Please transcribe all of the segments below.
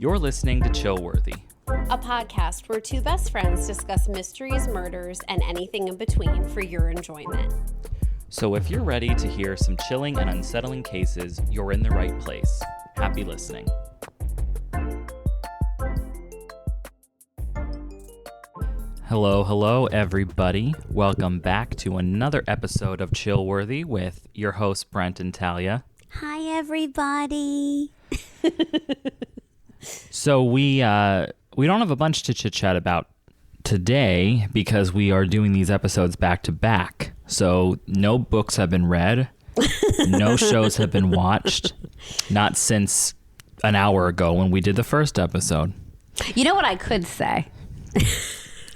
You're listening to Chillworthy, a podcast where two best friends discuss mysteries, murders, and anything in between for your enjoyment. So if you're ready to hear some chilling and unsettling cases, you're in the right place. Happy listening. Hello, everybody. Welcome back to another episode of Chillworthy with your hosts, Brent and Talia. Hi, everybody. So we don't have a bunch to chit-chat about today because we are doing these episodes back to back. So no books have been read, no shows have been watched, not since an hour ago when we did the first episode. You know what I could say?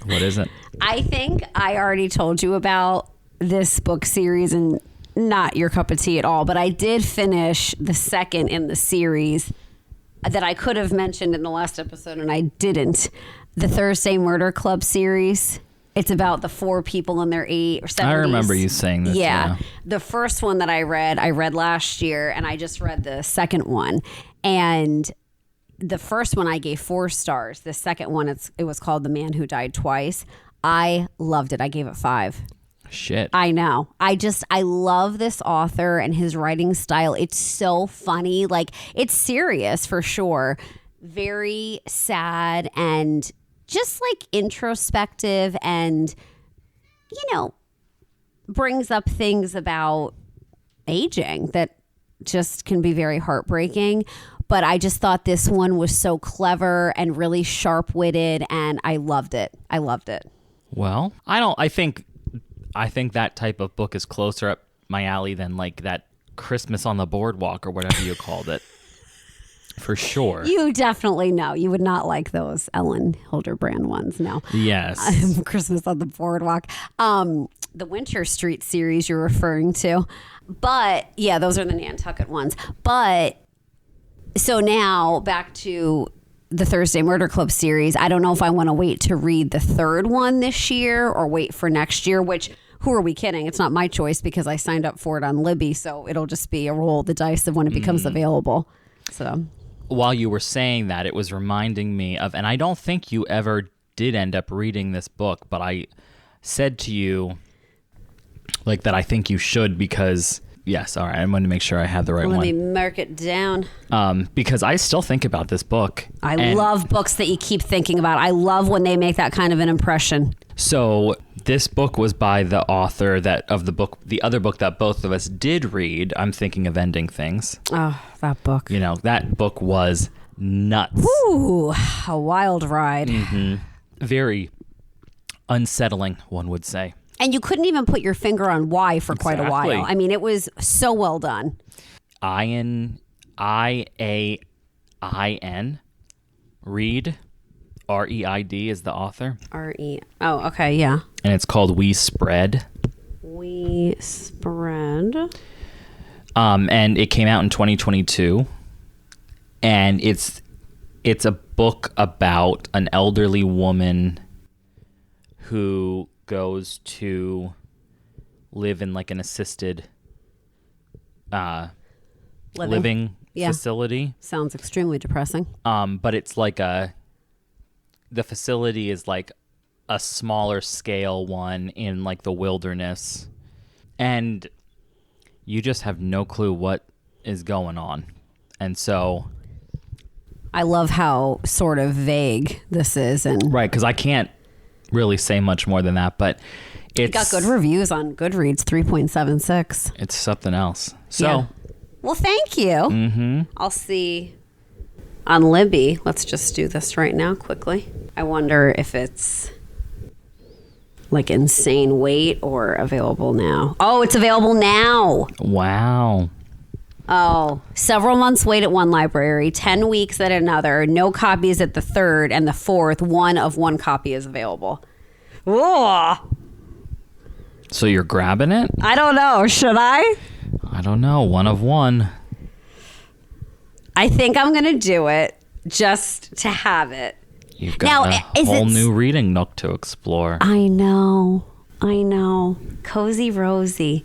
What is it? I think I already told you about this book series and not your cup of tea at all, but I did finish the second in the series that I could have mentioned in the last episode and I didn't. The Thursday Murder Club series. It's about the four people in their 80s or 70s. I remember you saying this. Yeah. The first one that I read last year, and I just read the second one. And the first one I gave 4 stars. The second one, it was called The Man Who Died Twice. I loved it. I gave it 5. Shit. I know. I love this author and his writing style. It's so funny. Like, it's serious for sure. Very sad and just like introspective and, you know, brings up things about aging that just can be very heartbreaking. But I just thought this one was so clever and really sharp-witted, and I loved it. Well, I think that type of book is closer up my alley than like that Christmas on the Boardwalk or whatever you called it. For sure. You definitely know. You would not like those Ellen Hilderbrand ones, no. Yes. Christmas on the Boardwalk. The Winter Street series you're referring to. But, yeah, those are the Nantucket ones. But, so now back to the Thursday Murder Club series. I don't know if I want to wait to read the third one this year or wait for next year, which, who are we kidding? It's not my choice because I signed up for it on Libby, so it'll just be a roll of the dice of when it becomes available. So while you were saying that, it was reminding me of, and I don't think you ever did end up reading this book, but I said to you like that I think you should because, yes, all right, I'm going to make sure I have the right one. Let me mark it down. Because I still think about this book. I love books that you keep thinking about. I love when they make that kind of an impression. So this book was by the author the other book that both of us did read. I'm thinking of Ending Things. Oh, that book. You know, that book was nuts. Ooh, a wild ride. Mm-hmm. Very unsettling, one would say. And you couldn't even put your finger on why for quite a while. I mean, it was so well done. Iain, Reid, R-E-I-D is the author. R-E. Oh, okay, yeah. And it's called We Spread. We Spread. And it came out in 2022. And it's a book about an elderly woman who goes to live in like an assisted living facility. Sounds extremely depressing. But it's like the facility is like a smaller scale one in like the wilderness. And you just have no clue what is going on. And so I love how sort of vague this is. And right, because I can't really say much more than that, but it's got good reviews on Goodreads, 3.76. It's something else. So, yeah. Well, thank you. Mm-hmm. I'll see on Libby. Let's just do this right now quickly. I wonder if it's like insane wait or available now. Oh, it's available now. Wow. Oh, several months wait at one library, 10 weeks at another, no copies at the third, and the fourth, one copy is available. Whoa. So you're grabbing it? I don't know. Should I? I don't know. One of one. I think I'm going to do it just to have it. You've got a whole new reading nook to explore. I know. Cozy Rosie.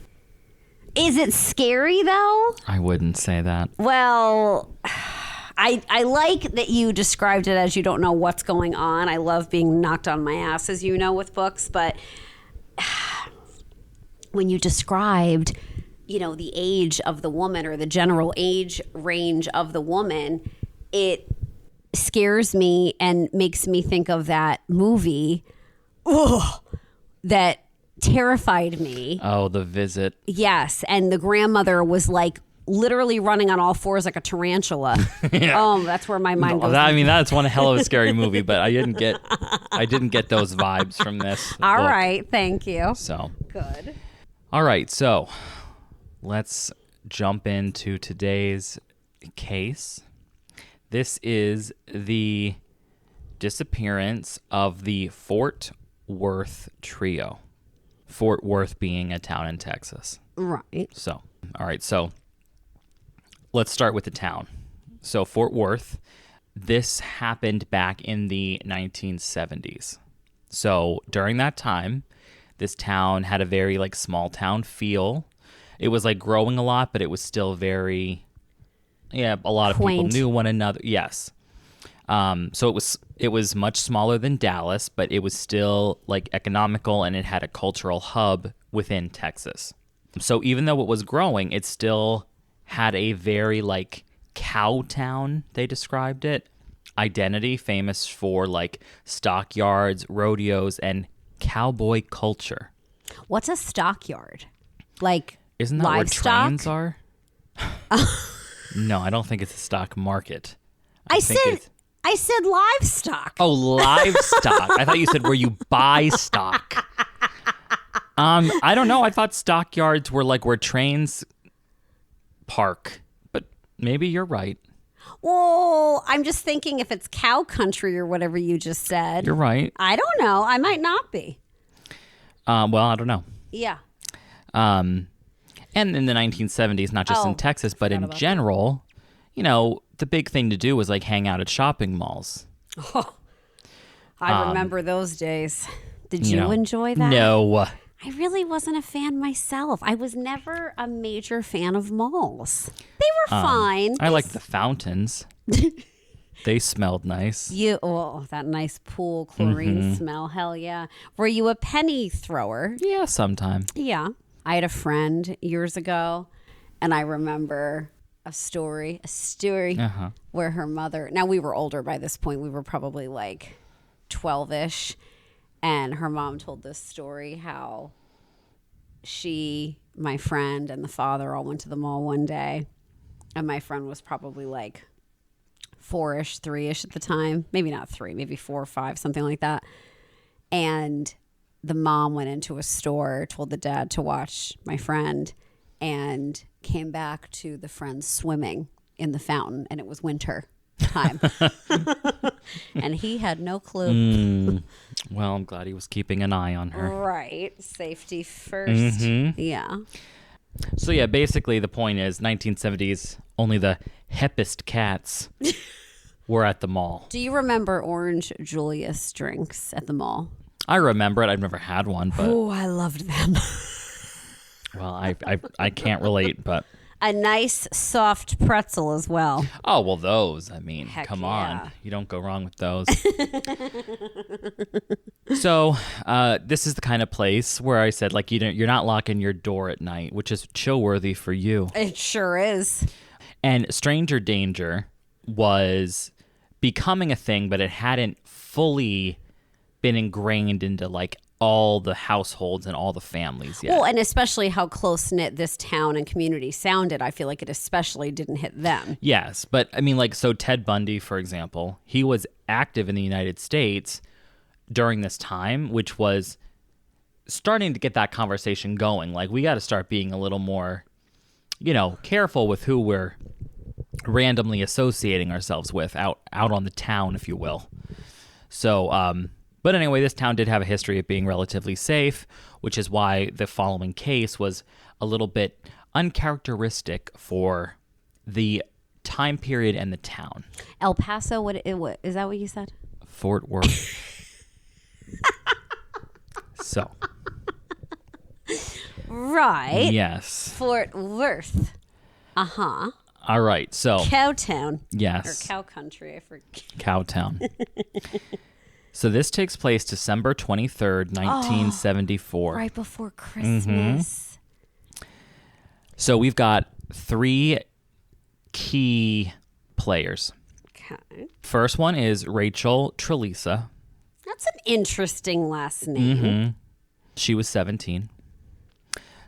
Is it scary, though? I wouldn't say that. Well, I like that you described it as you don't know what's going on. I love being knocked on my ass, as you know, with books. But when you described, the age of the woman or the general age range of the woman, it scares me and makes me think of that movie that terrified me. Oh, The Visit. Yes. And the grandmother was like literally running on all fours like a tarantula. Yeah. Oh, that's where my mind goes. That's one hell of a scary movie, but I didn't get those vibes from this All book. right. Thank you. So Good. all right, so let's jump into today's case. This is the disappearance of the Fort Worth trio. Fort Worth being a town in Texas. Right. So, all right, so let's start with the town. So Fort Worth, this happened back in the 1970s. So during that time, this town had a very like small town feel. It was like growing a lot, but it was still very, a lot of quaint. people knew one another. Yes. So it was much smaller than Dallas, but it was still like economical, and it had a cultural hub within Texas. So even though it was growing, it still had a very like cow town, they described it, identity, famous for like stockyards, rodeos, and cowboy culture. What's a stockyard? Like Isn't that livestock? where trains are? No, I don't think it's a stock market. I said livestock. Oh, livestock. I thought you said where you buy stock. I don't know. I thought stockyards were like where trains park, but maybe you're right. Well, I'm just thinking if it's cow country or whatever you just said. You're right. I don't know. I might not be. Well, I don't know. Yeah. And in the 1970s, not just in Texas, but in general, the big thing to do was like hang out at shopping malls. Oh, I remember those days. Did you enjoy that? No. I really wasn't a fan myself. I was never a major fan of malls. They were fine. I liked the fountains. They smelled nice. That nice pool chlorine smell. Hell yeah. Were you a penny thrower? Yeah, sometime. Yeah. I had a friend years ago, and I remember a story where her mother, now we were older by this point. We were probably like 12-ish. And her mom told this story how she, my friend, and the father all went to the mall one day. And my friend was probably like 4-ish, 3-ish at the time. Maybe not 3, maybe 4 or 5, something like that. And the mom went into a store, told the dad to watch my friend, and came back to the friend swimming in the fountain. And it was winter time. And he had no clue. Well, I'm glad he was keeping an eye on her. Right. Safety first. Yeah. So yeah, basically the point is 1970s, only the hippest cats were at the mall. Do you remember Orange Julius drinks at the mall? I remember it. I've never had one, but Oh, I loved them. well, I can't relate, but A nice soft pretzel as well. oh, well, those, I mean, Heck come yeah. on. You don't go wrong with those. So this is the kind of place where I said, like, you're not locking your door at night, which is Chillworthy for you. It sure is. And stranger danger was becoming a thing, but it hadn't fully been ingrained into, like, all the households and all the families yet. Well, and especially how close-knit this town and community sounded. I feel like it especially didn't hit them. Yes, but I mean, like, so Ted Bundy, for example, he was active in the United States during this time, which was starting to get that conversation going. Like, we got to start being a little more, careful with who we're randomly associating ourselves with out on the town, if you will. So, but anyway, this town did have a history of being relatively safe, which is why the following case was a little bit uncharacteristic for the time period and the town. El Paso, what is that what you said? Fort Worth. So. Right. Yes. Fort Worth. Uh-huh. All right. So Cowtown. yes. Or Cow Country. I forget. Cowtown. So this takes place December 23rd, 1974. Right before Christmas. So we've got 3 key players. Okay. First one is Rachel Trlica. That's an interesting last name. She was 17.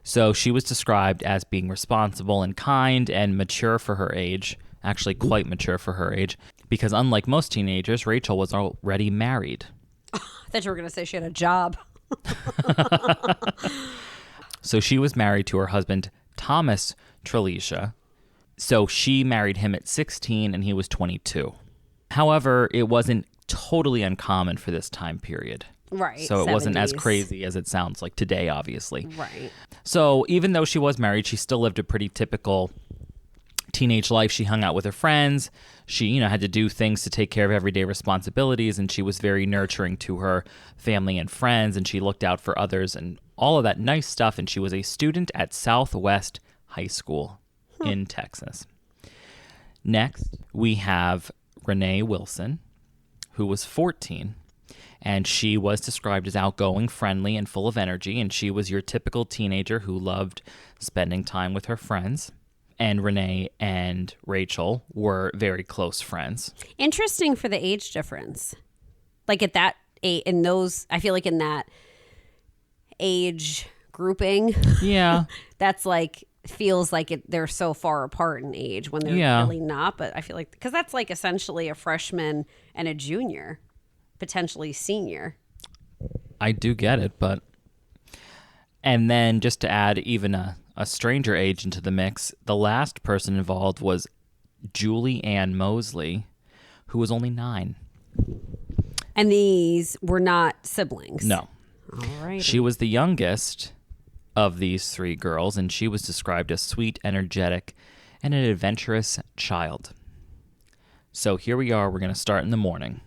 So she was described as being responsible and kind and mature for her age, actually quite mature for her age, because unlike most teenagers, Rachel was already married. I thought you were going to say she had a job. So she was married to her husband, Thomas Trlica. So she married him at 16 and he was 22. However, it wasn't totally uncommon for this time period. Right. So it wasn't as 70s. crazy as it sounds like today, obviously. Right. So even though she was married, she still lived a pretty typical teenage life. She hung out with her friends. She, had to do things to take care of everyday responsibilities, and she was very nurturing to her family and friends, and she looked out for others and all of that nice stuff. And she was a student at Southwest High School in Texas. Next, we have Renee Wilson, who was 14. And she was described as outgoing, friendly, and full of energy. And she was your typical teenager who loved spending time with her friends. And Renee and Rachel were very close friends. Interesting for the age difference. Like at that age, I feel like in that age grouping, Yeah. that's like, feels like they're so far apart in age when they're really not. But I feel like, because that's like essentially a freshman and a junior. Potentially senior. I do get it, but... And then just to add even a stranger age into the mix, the last person involved was Julie Moseley, who was only 9. And these were not siblings? No. All right. She was the youngest of these 3 girls, and she was described as sweet, energetic, and an adventurous child. So here we are. We're going to start in the morning.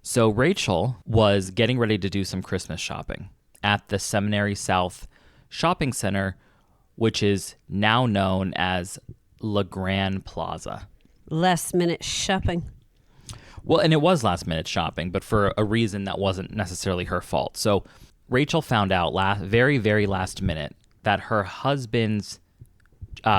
So Rachel was getting ready to do some Christmas shopping at the Seminary South Shopping Center, which is now known as La Gran Plaza. Last minute shopping. Well, and it was last minute shopping, but for a reason that wasn't necessarily her fault. So Rachel found out very, very last minute that her husband's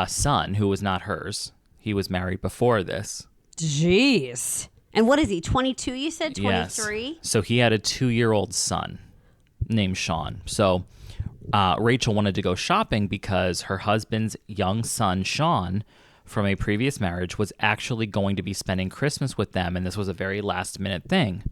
son, who was not hers, he was married before this. Jeez. And what is he, 22 you said, 23? Yes. So he had a 2-year-old son named Sean. So Rachel wanted to go shopping because her husband's young son, Sean, from a previous marriage, was actually going to be spending Christmas with them, and this was a very last-minute thing.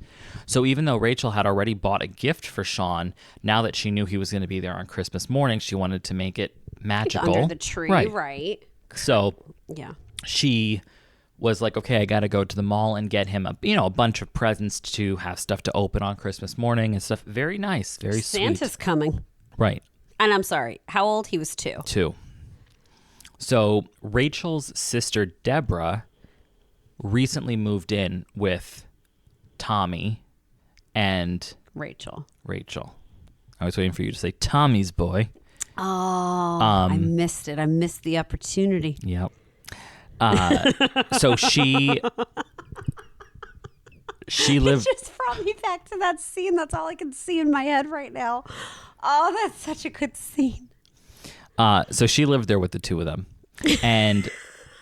So even though Rachel had already bought a gift for Sean, now that she knew he was going to be there on Christmas morning, she wanted to make it magical. Under the tree, right. So yeah, she was like, okay, I got to go to the mall and get him a bunch of presents to have stuff to open on Christmas morning and stuff. Very nice, very sweet. Santa's coming. Right. And I'm sorry, how old? He was 2. 2. So Rachel's sister, Deborah, recently moved in with Tommy and Rachel. I was waiting for you to say Tommy's boy. Oh, I missed it. I missed the opportunity. Yep. So she lived. It just brought me back to that scene. That's all I can see in my head right now. Oh, that's such a good scene. So she lived there with the 2 of them, and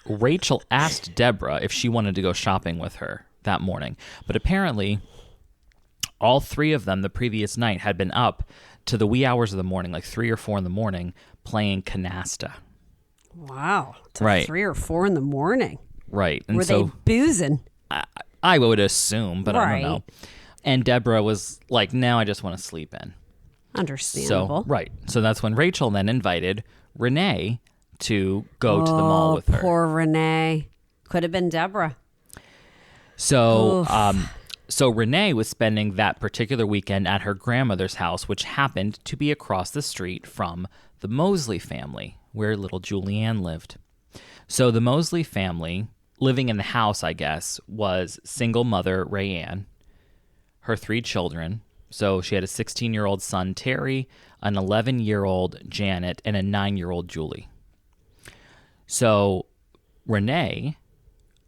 Rachel asked Deborah if she wanted to go shopping with her that morning, but apparently all 3 of them the previous night had been up to the wee hours of the morning, like 3 or 4 in the morning, playing canasta. Wow. Till Right. 3 or 4 in the morning. Right. And Were so they boozing? I would assume, but I Right. don't know. And Deborah was like, no, I just want to sleep in. Understandable. So, right. So that's when Rachel then invited Renee to go to the mall with her. Poor Renee. Could have been Deborah. So, so Renee was spending that particular weekend at her grandmother's house, which happened to be across the street from the Moseley family, where little Julianne lived. So the Moseley family, living in the house, I guess, was single mother Rayanne, her 3 children. So she had a 16-year-old son, Terry, an 11-year-old Janet, and a 9-year-old Julie. So Renee,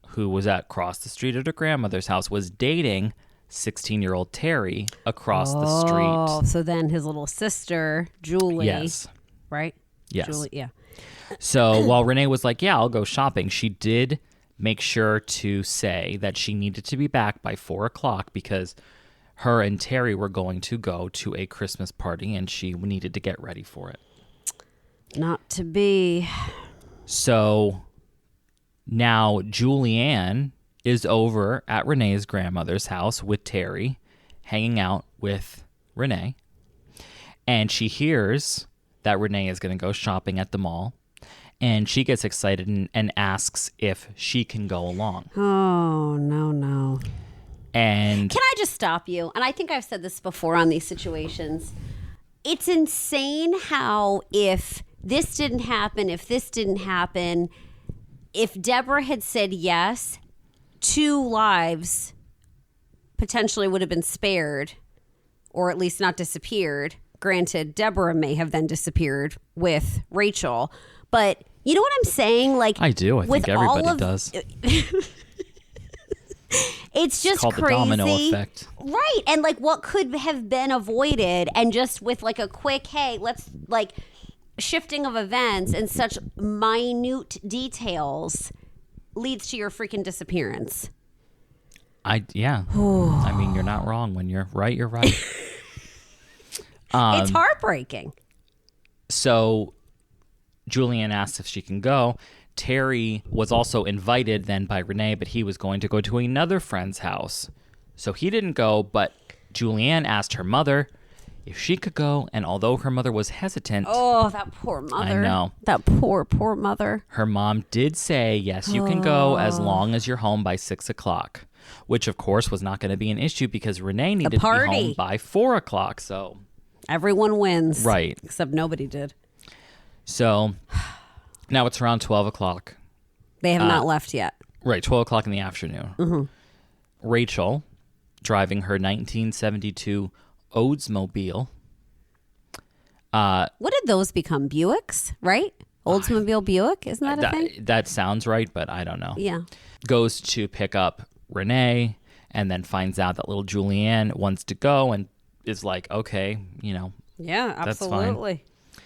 who was across the street at her grandmother's house, was dating 16-year-old Terry across the Oh, street. so then his little sister, Julie. Yes. Right? Yes. Julie, yeah. So while Renee was like, yeah, I'll go shopping, she did make sure to say that she needed to be back by 4 o'clock because her and Terry were going to go to a Christmas party and she needed to get ready for it. Not to be. So now Julianne is over at Renee's grandmother's house with Terry, hanging out with Renee. And she hears that Renee is going to go shopping at the mall. And she gets excited and asks if she can go along. Oh, no. And Can I just stop you? And I think I've said this before on these situations. It's insane how if this didn't happen, if Deborah had said yes, 2 lives potentially would have been spared, or at least not disappeared. Granted, Deborah may have then disappeared with Rachel. But you know what I'm saying? Like, I do. I think everybody does. It's just called crazy. The domino effect. Right. And like what could have been avoided, and just with like a quick, hey, let's like shifting of events and such minute details leads to your freaking disappearance. I mean, you're not wrong. When you're right, you're right. It's heartbreaking. So Julianne asks if she can go. Terry was also invited then by Renee, but he was going to go to another friend's house. So he didn't go, but Julianne asked her mother if she could go, and although her mother was hesitant... Oh, that poor mother. I know. That poor mother. Her mom did say, yes, you can go as long as you're home by 6 o'clock, which of course was not going to be an issue because Renee needed to be home by 4 o'clock, so... Everyone wins. Right. Except nobody did. So now it's around 12 o'clock. They have not left yet. Right, 12 o'clock in the afternoon. Mm-hmm. Rachel, driving her 1972 Oldsmobile. What did those become? Buicks, right? Oldsmobile Buick? Isn't that a thing? That sounds right, but I don't know. Yeah. Goes to pick up Renee and then finds out that little Julianne wants to go and is like, okay, Yeah, absolutely.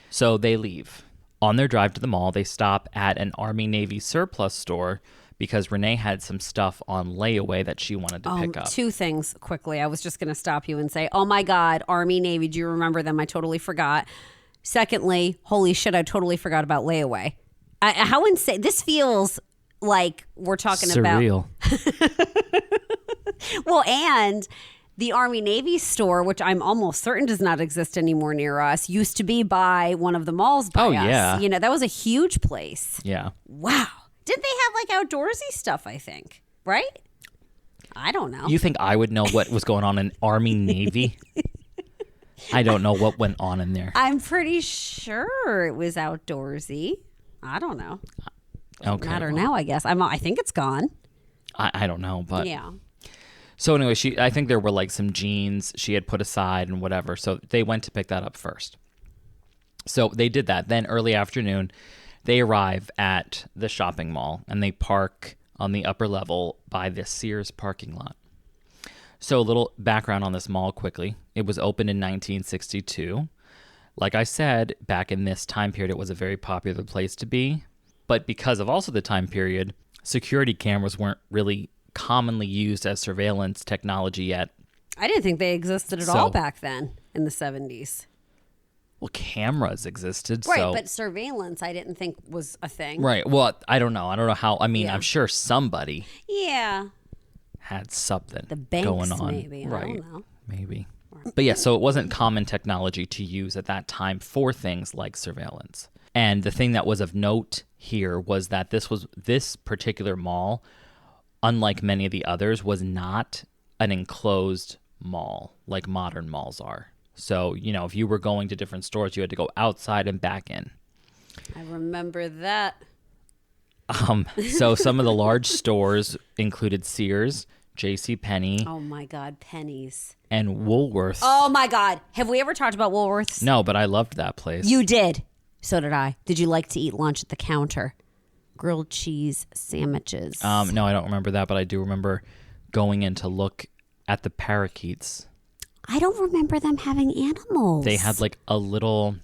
So they leave. On their drive to the mall, they stop at an Army-Navy surplus store because Renee had some stuff on layaway that she wanted to pick up. 2 things quickly. I was just going to stop you and say, oh my God, Army, Navy, do you remember them? I totally forgot. Secondly, holy shit, I totally forgot about layaway. How insane. This feels like we're talking surreal. Well, and the Army-Navy store, which I'm almost certain does not exist anymore near us, used to be by one of the malls by us. Yeah. That was a huge place. Yeah. Wow. Didn't they have like outdoorsy stuff, I think, right? I don't know. You think I would know what was going on in Army Navy? I don't know what went on in there. I'm pretty sure it was outdoorsy. I don't know. Okay. Matter now, I guess. I think it's gone. I don't know, but Yeah. So anyway, I think there were like some jeans she had put aside and whatever. So they went to pick that up first. So they did that. Then early afternoon, they arrive at the shopping mall and they park on the upper level by the Sears parking lot. So a little background on this mall quickly. It was opened in 1962. Like I said, back in this time period, it was a very popular place to be. But because of also the time period, security cameras weren't really commonly used as surveillance technology yet. I didn't think they existed at all back then in the 70s. Well, cameras existed. Right, so. but surveillance I didn't think was a thing. Right. Well, I don't know. I don't know how. I mean, I'm sure somebody had something the banks, going on. Maybe. Right. I don't know. Maybe. But yeah, so it wasn't common technology to use at that time for things like surveillance. And the thing that was of note here was that this particular mall, unlike many of the others, was not an enclosed mall like modern malls are. So, if you were going to different stores, you had to go outside and back in. I remember that. So some of the large stores included Sears, JCPenney. Oh my God, Pennies. And Woolworths. Oh my God. Have we ever talked about Woolworths? No, but I loved that place. You did. So did I. Did you like to eat lunch at the counter? grilled cheese sandwiches. No, I don't remember that, but I do remember going in to look at the parakeets. I don't remember them having animals. They had like a little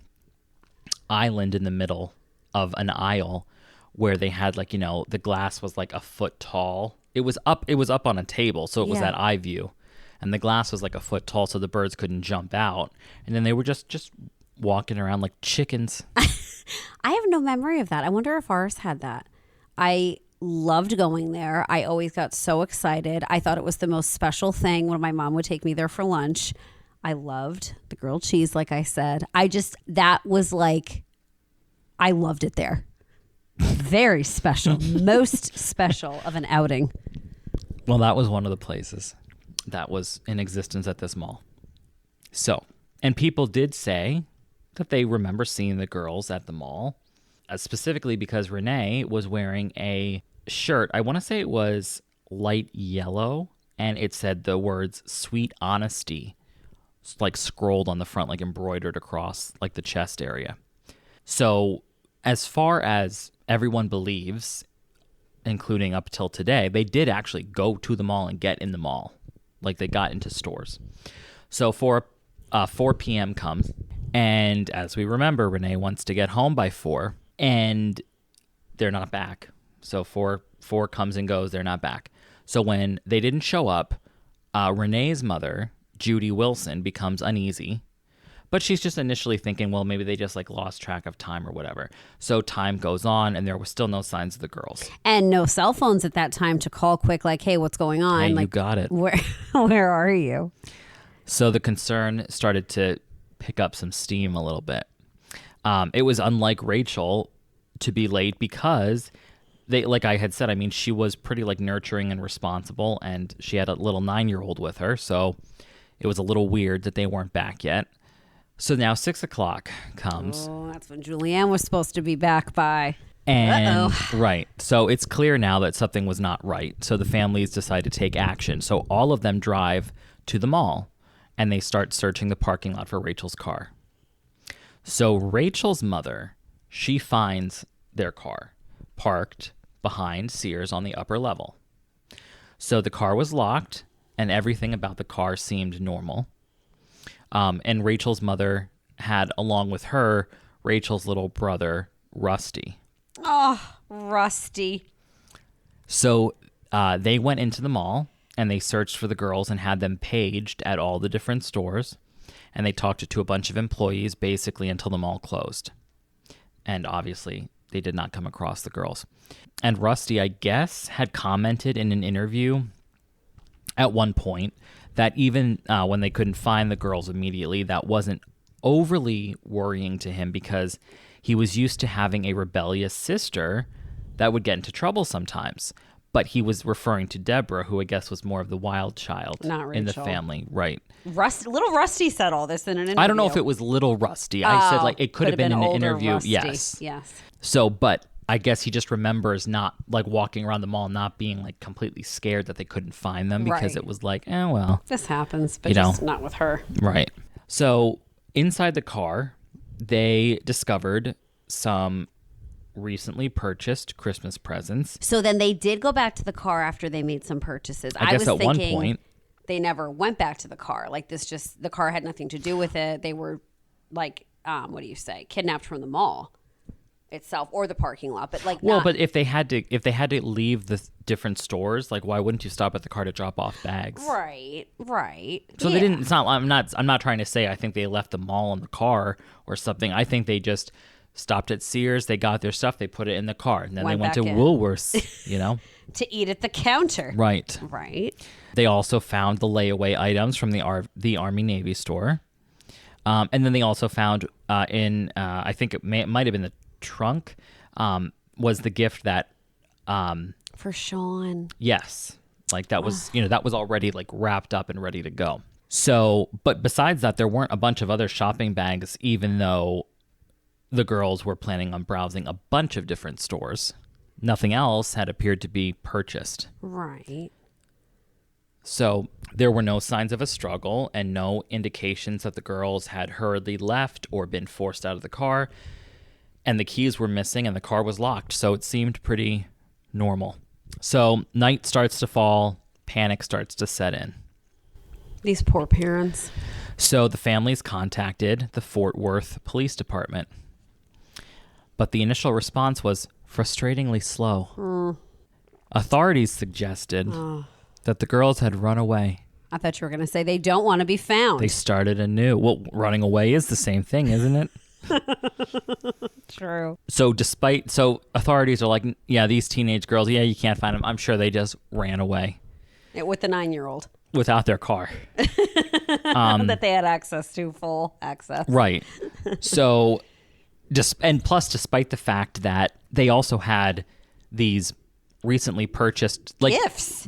island in the middle of an aisle where they had like, the glass was like a foot tall. It was up on a table, so it was at eye view. And the glass was like a foot tall, so the birds couldn't jump out. And then they were just walking around like chickens. I have no memory of that. I wonder if ours had that. I loved going there. I always got so excited. I thought it was the most special thing when my mom would take me there for lunch. I loved the grilled cheese, like I said. That was like, I loved it there. Very special. Most special of an outing. Well, that was one of the places that was in existence at this mall. So, and people did say that they remember seeing the girls at the mall, specifically because Renee was wearing a shirt. I want to say it was light yellow, and it said the words "Sweet Honesty," like scrolled on the front, like embroidered across like the chest area. So, as far as everyone believes, including up till today, they did actually go to the mall and get in the mall. Like they got into stores. So 4 p.m. comes, and as we remember, Renee wants to get home by 4, and they're not back. So 4 comes and goes, they're not back. So when they didn't show up, Renee's mother, Julie Wilson, becomes uneasy. But she's just initially thinking, well, maybe they just like lost track of time or whatever. So time goes on, and there were still no signs of the girls. And no cell phones at that time to call quick, like, hey, what's going on? Hey, like, you got it. Where are you? So the concern started to pick up some steam a little bit. It was unlike Rachel to be late because they, like I had said, I mean, she was pretty like nurturing and responsible, and she had a little 9-year-old with her. So it was a little weird that they weren't back yet. So now 6 o'clock comes. Oh, that's when Julianne was supposed to be back by. And right. So it's clear now that something was not right. So the families decide to take action. So all of them drive to the mall, and they start searching the parking lot for Rachel's car. So Rachel's mother, she finds their car parked behind Sears on the upper level. So the car was locked, and everything about the car seemed normal. And Rachel's mother had, along with her, Rachel's little brother, Rusty. Oh, Rusty. So they went into the mall, and they searched for the girls and had them paged at all the different stores. And they talked to a bunch of employees basically until the mall closed. And obviously, they did not come across the girls. And Rusty, I guess, had commented in an interview at one point that even when they couldn't find the girls immediately, that wasn't overly worrying to him because he was used to having a rebellious sister that would get into trouble sometimes. But he was referring to Deborah, who I guess was more of the wild child in the family. Right. Little Rusty said all this in an interview. I don't know if it was little Rusty. I said like it could have been in an interview. Rusty. Yes. Yes. So, but I guess he just remembers not like walking around the mall, not being like completely scared that they couldn't find them because it was like, well, this happens, but just not with her. Right. So inside the car, they discovered some recently purchased Christmas presents. So then they did go back to the car after they made some purchases. I guess was at one thinking point they never went back to the car. Like the car had nothing to do with it. They were like, what do you say, kidnapped from the mall itself or the parking lot, but like but if they had to leave the different stores, like why wouldn't you stop at the car to drop off bags? Right. So they didn't. It's not. I'm not trying to say I think they left the mall in the car or something. I think they just stopped at Sears. They got their stuff. They put it in the car, and then they went to Woolworths. to eat at the counter. Right. They also found the layaway items from the Army Navy store, and then they also found I think it might have been the trunk was the gift that for Sean. Yes, like that was that was already like wrapped up and ready to go. So, but besides that, there weren't a bunch of other shopping bags, even though the girls were planning on browsing a bunch of different stores. Nothing else had appeared to be purchased. Right. So there were no signs of a struggle and no indications that the girls had hurriedly left or been forced out of the car. and the keys were missing and the car was locked. So it seemed pretty normal. So night starts to fall. Panic starts to set in. These poor parents. So the families contacted the Fort Worth Police Department. But the initial response was frustratingly slow. Authorities suggested that the girls had run away. I thought you were going to say they don't want to be found. They started anew. Well, running away is the same thing, isn't it? True. So authorities are like, yeah, these teenage girls, yeah, you can't find them. I'm sure they just ran away. With the 9-year-old. Without their car. That they had access to, full access. Right. So, despite the fact that they also had these recently purchased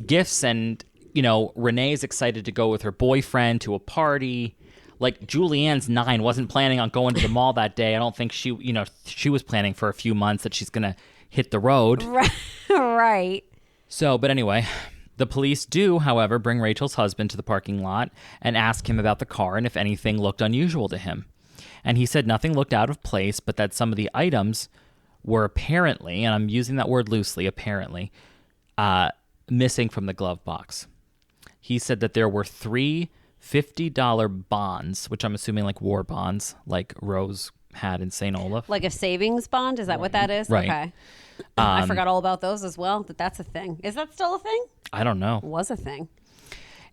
gifts and, Renee's excited to go with her boyfriend to a party. Like, Julianne's 9, wasn't planning on going to the mall that day. I don't think she was planning for a few months that she's going to hit the road. Right. So, but anyway, the police do, however, bring Rachel's husband to the parking lot and ask him about the car and if anything looked unusual to him. And he said nothing looked out of place, but that some of the items were apparently, and I'm using that word loosely, apparently, missing from the glove box. He said that there were 3 $50 bonds, which I'm assuming like war bonds, like Rose had in St. Olaf. Like a savings bond? Is that what that is? Right. Okay. I forgot all about those as well, that's a thing. Is that still a thing? I don't know. It was a thing.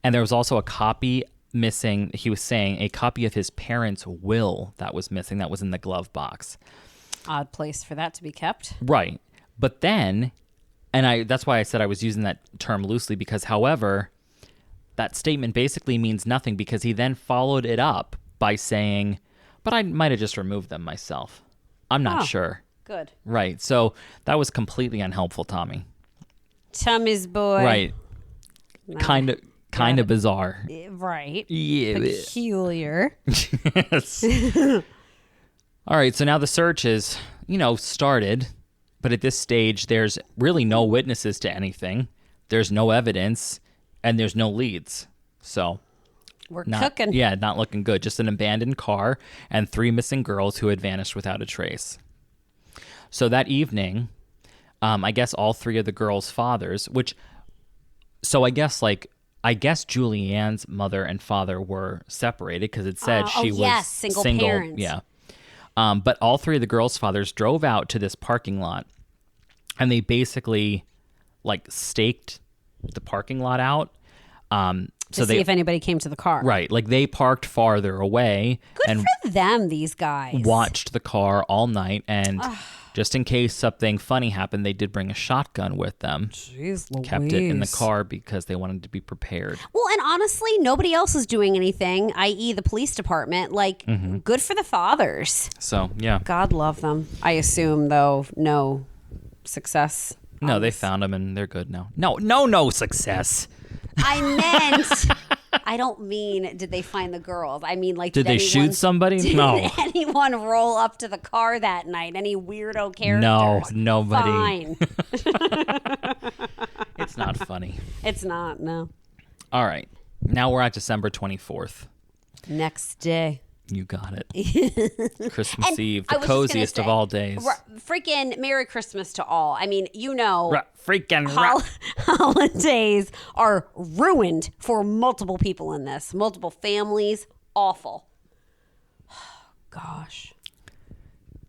And there was also a copy missing. He was saying a copy of his parents' will that was missing that was in the glove box. Odd place for that to be kept. Right. But then, that's why I said I was using that term loosely, because however, that statement basically means nothing, because he then followed it up by saying, but I might have just removed them myself. I'm not sure. Good. Right. So that was completely unhelpful, Tommy. Tommy's boy. Right. No. Kind of bizarre. Right. Yeah. Peculiar. Yes. All right. So now the search is, started. But at this stage, there's really no witnesses to anything. There's no evidence. And there's no leads. So we're cooking. Yeah, not looking good. Just an abandoned car and 3 missing girls who had vanished without a trace. So that evening, I guess all 3 of the girls' fathers, I guess Julianne's mother and father were separated because it said she was single parents. Yeah. But all 3 of the girls' fathers drove out to this parking lot, and they basically staked the parking lot out. To see if anybody came to the car. Right. Like they parked farther away. Good for them, these guys. Watched the car all night. And just in case something funny happened, they did bring a shotgun with them. Jeez Louise. Kept it in the car because they wanted to be prepared. Well, and honestly, nobody else is doing anything, i.e. the police department. Good for the fathers. So, yeah. God love them. I assume, though, no success. No, they found them and they're good now. No success. I meant, I don't mean, did they find the girls? I mean, did they shoot somebody? No. Did anyone roll up to the car that night? Any weirdo characters? No, nobody. Fine. It's not funny. It's not, no. All right. Now we're at December 24th. Next day. You got it. Christmas Eve, the coziest of all days. Freaking Merry Christmas to all. I mean, freaking holidays are ruined for multiple people in this. Multiple families. Awful. Gosh.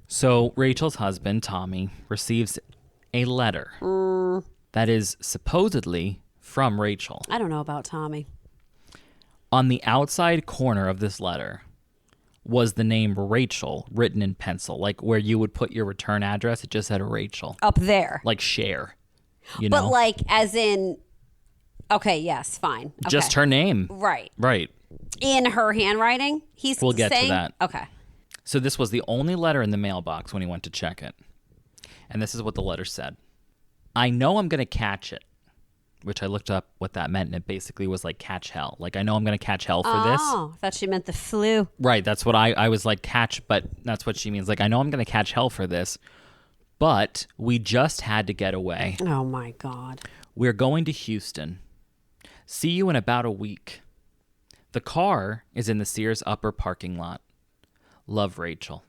So Rachel's husband, Tommy, receives a letter that is supposedly from Rachel. I don't know about Tommy. On the outside corner of this letter was the name Rachel written in pencil, like where you would put your return address. It just said Rachel. Up there. Like share. But as in, okay, yes, fine. Okay. Just her name. Right. Right. In her handwriting? We'll get to that. Okay. So this was the only letter in the mailbox when he went to check it. And this is what the letter said. I know I'm going to catch it. Which I looked up what that meant, and it basically was like catch hell. Like, I know I'm going to catch hell for this. Oh, I thought she meant the flu. Right, that's what I was like, catch, but that's what she means. Like, I know I'm going to catch hell for this, but we just had to get away. Oh, my God. We're going to Houston. See you in about a week. The car is in the Sears upper parking lot. Love, Rachel.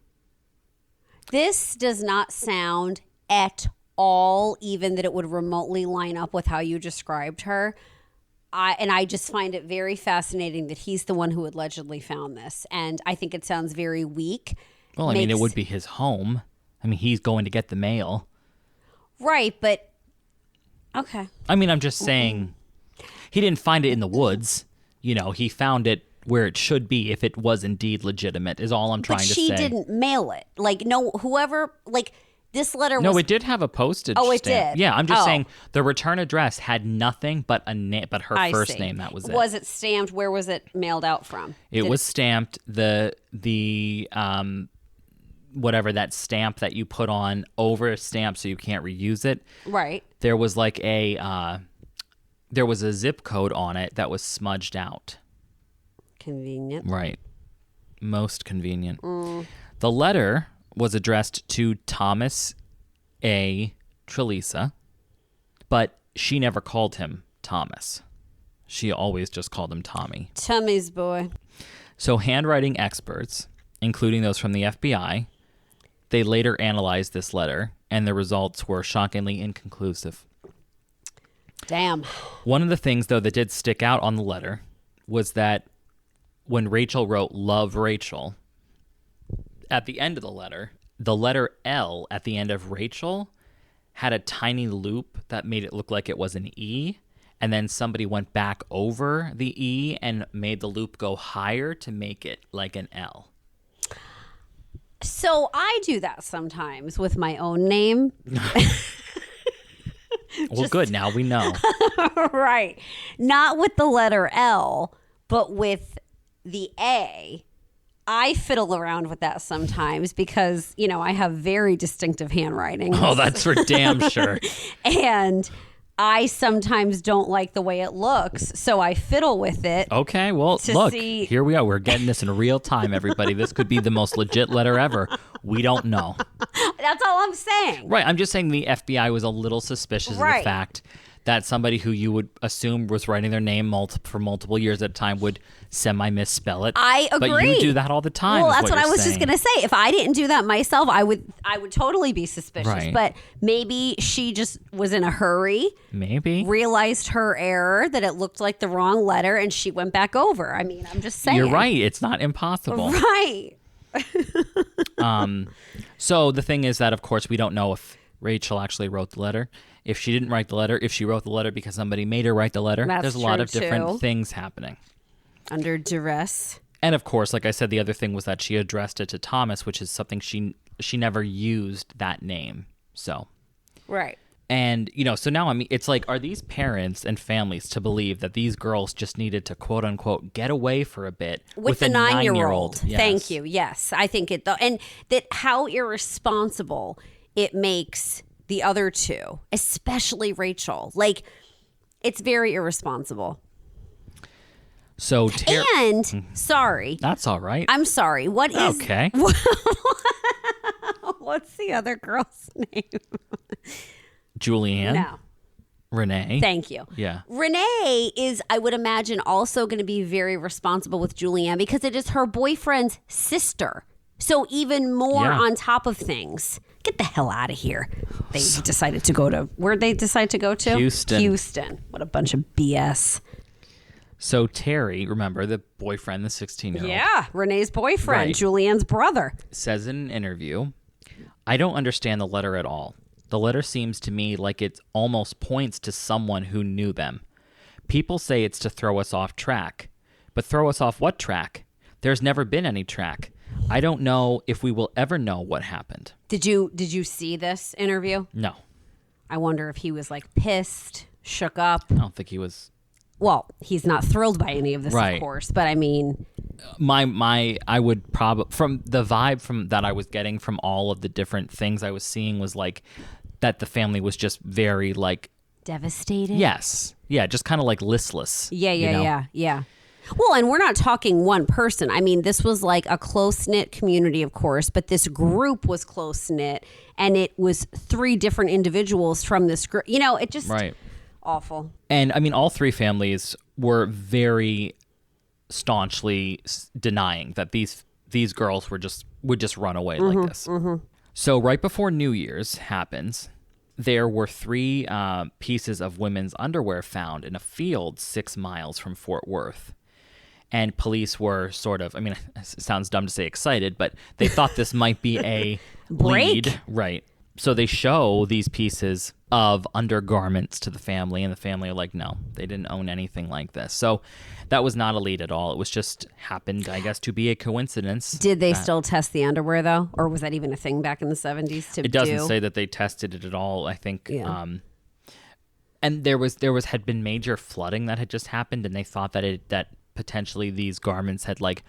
This does not sound at all, even that it would remotely line up with how you described her. I just find it very fascinating that he's the one who allegedly found this. And I think it sounds very weak. Well, I mean, it would be his home. I mean, he's going to get the mail. Right, but... Okay. I mean, I'm just saying, he didn't find it in the woods. You know, he found it where it should be if it was indeed legitimate, is all I'm trying to say. But she didn't mail it. Like, no, whoever... Like, this letter was... No, it did have a postage stamp. Oh, it did? Yeah, I'm just saying the return address had nothing but but her first name. That was it. Was it stamped? Where was it mailed out from? It was stamped. The whatever that stamp that you put on over a stamp so you can't reuse it. Right. There was like a zip code on it that was smudged out. Convenient. Right. Most convenient. The letter was addressed to Thomas A. Trlica, but she never called him Thomas. She always just called him Tommy. Tommy's boy. So handwriting experts, including those from the FBI, they later analyzed this letter, and the results were shockingly inconclusive. Damn. One of the things, though, that did stick out on the letter was that when Rachel wrote "Love Rachel," at the end of the letter L at the end of Rachel had a tiny loop that made it look like it was an E, and then somebody went back over the E and made the loop go higher to make it like an L. So I do that sometimes with my own name. Well, good. Now we know. Right. Not with the letter L, but with the A. I fiddle around with that sometimes because, you know, I have very distinctive handwriting. Oh, that's for damn sure. And I sometimes don't like the way it looks, so I fiddle with it. Okay, well, look, here we are. We're getting this in real time, everybody. This could be the most legit letter ever. We don't know. That's all I'm saying. Right, I'm just saying the FBI was a little suspicious of the fact that somebody who you would assume was writing their name for multiple years at a time would semi-misspell it. I agree. But you do that all the time. Well, that's what I was just going to say. If I didn't do that myself, I would totally be suspicious. Right. But maybe she just was in a hurry. Maybe. Realized her error, that it looked like the wrong letter, and she went back over. I mean, I'm just saying. You're right. It's not impossible. Right. So the thing is that, of course, we don't know if Rachel actually wrote the letter. If she didn't write the letter, if she wrote the letter because somebody made her write the letter, there's a lot of different things happening. Under duress. And of course, like I said, the other thing was that she addressed it to Thomas, which is something she never used that name. So. Right. And, you know, so now, I mean, it's like, are these parents and families to believe that these girls just needed to, quote unquote, get away for a bit with a 9-year-old? Yes. Thank you. Yes. I think it, and that how irresponsible it makes the other two, especially Rachel. Like, it's very irresponsible. So, sorry. That's all right. I'm sorry. What is... Okay. What's the other girl's name? Julianne? No. Renee? Thank you. Yeah. Renee is, I would imagine, also going to be very responsible with Julianne because it is her boyfriend's sister. So even more on top of things. Get the hell out of here. They decided to go to... Where'd they decide to go to? Houston. What a bunch of BS. So Terry, remember, the boyfriend, the 16-year-old. Yeah, Renee's boyfriend, Right. Julianne's brother. Says in an interview, I don't understand the letter at all. The letter seems to me like it almost points to someone who knew them. People say it's to throw us off track. But throw us off what track? There's never been any track. I don't know if we will ever know what happened. Did you see this interview? No. I wonder if he was like pissed, shook up. I don't think he was. Well, he's not thrilled by any of this, Right. of course, but I mean, I would probably, from the vibe from that I was getting from all of the different things I was seeing was like that the family was just very like devastated. Yes. Yeah, just kind of like listless. Yeah. Well, and we're not talking one person. I mean, this was like a close-knit community, of course, but this group was close-knit, and it was 3 different individuals from this group. You know, it just awful. And I mean, all 3 families were very staunchly denying that these girls would just run away like this. Mm-hmm. So right before New Year's happens, there were 3 pieces of women's underwear found in a field 6 miles from Fort Worth. And police were sort of, I mean, it sounds dumb to say excited, but they thought this might be a lead. Right. So they show these pieces of undergarments to the family, and the family are like, no, they didn't own anything like this. So that was not a lead at all. It was just happened, I guess, to be a coincidence. Did they still test the underwear, though? Or was that even a thing back in the 70s to do? It doesn't say that they tested it at all, I think. Yeah. And there had been major flooding that had just happened, and they thought that potentially these garments had like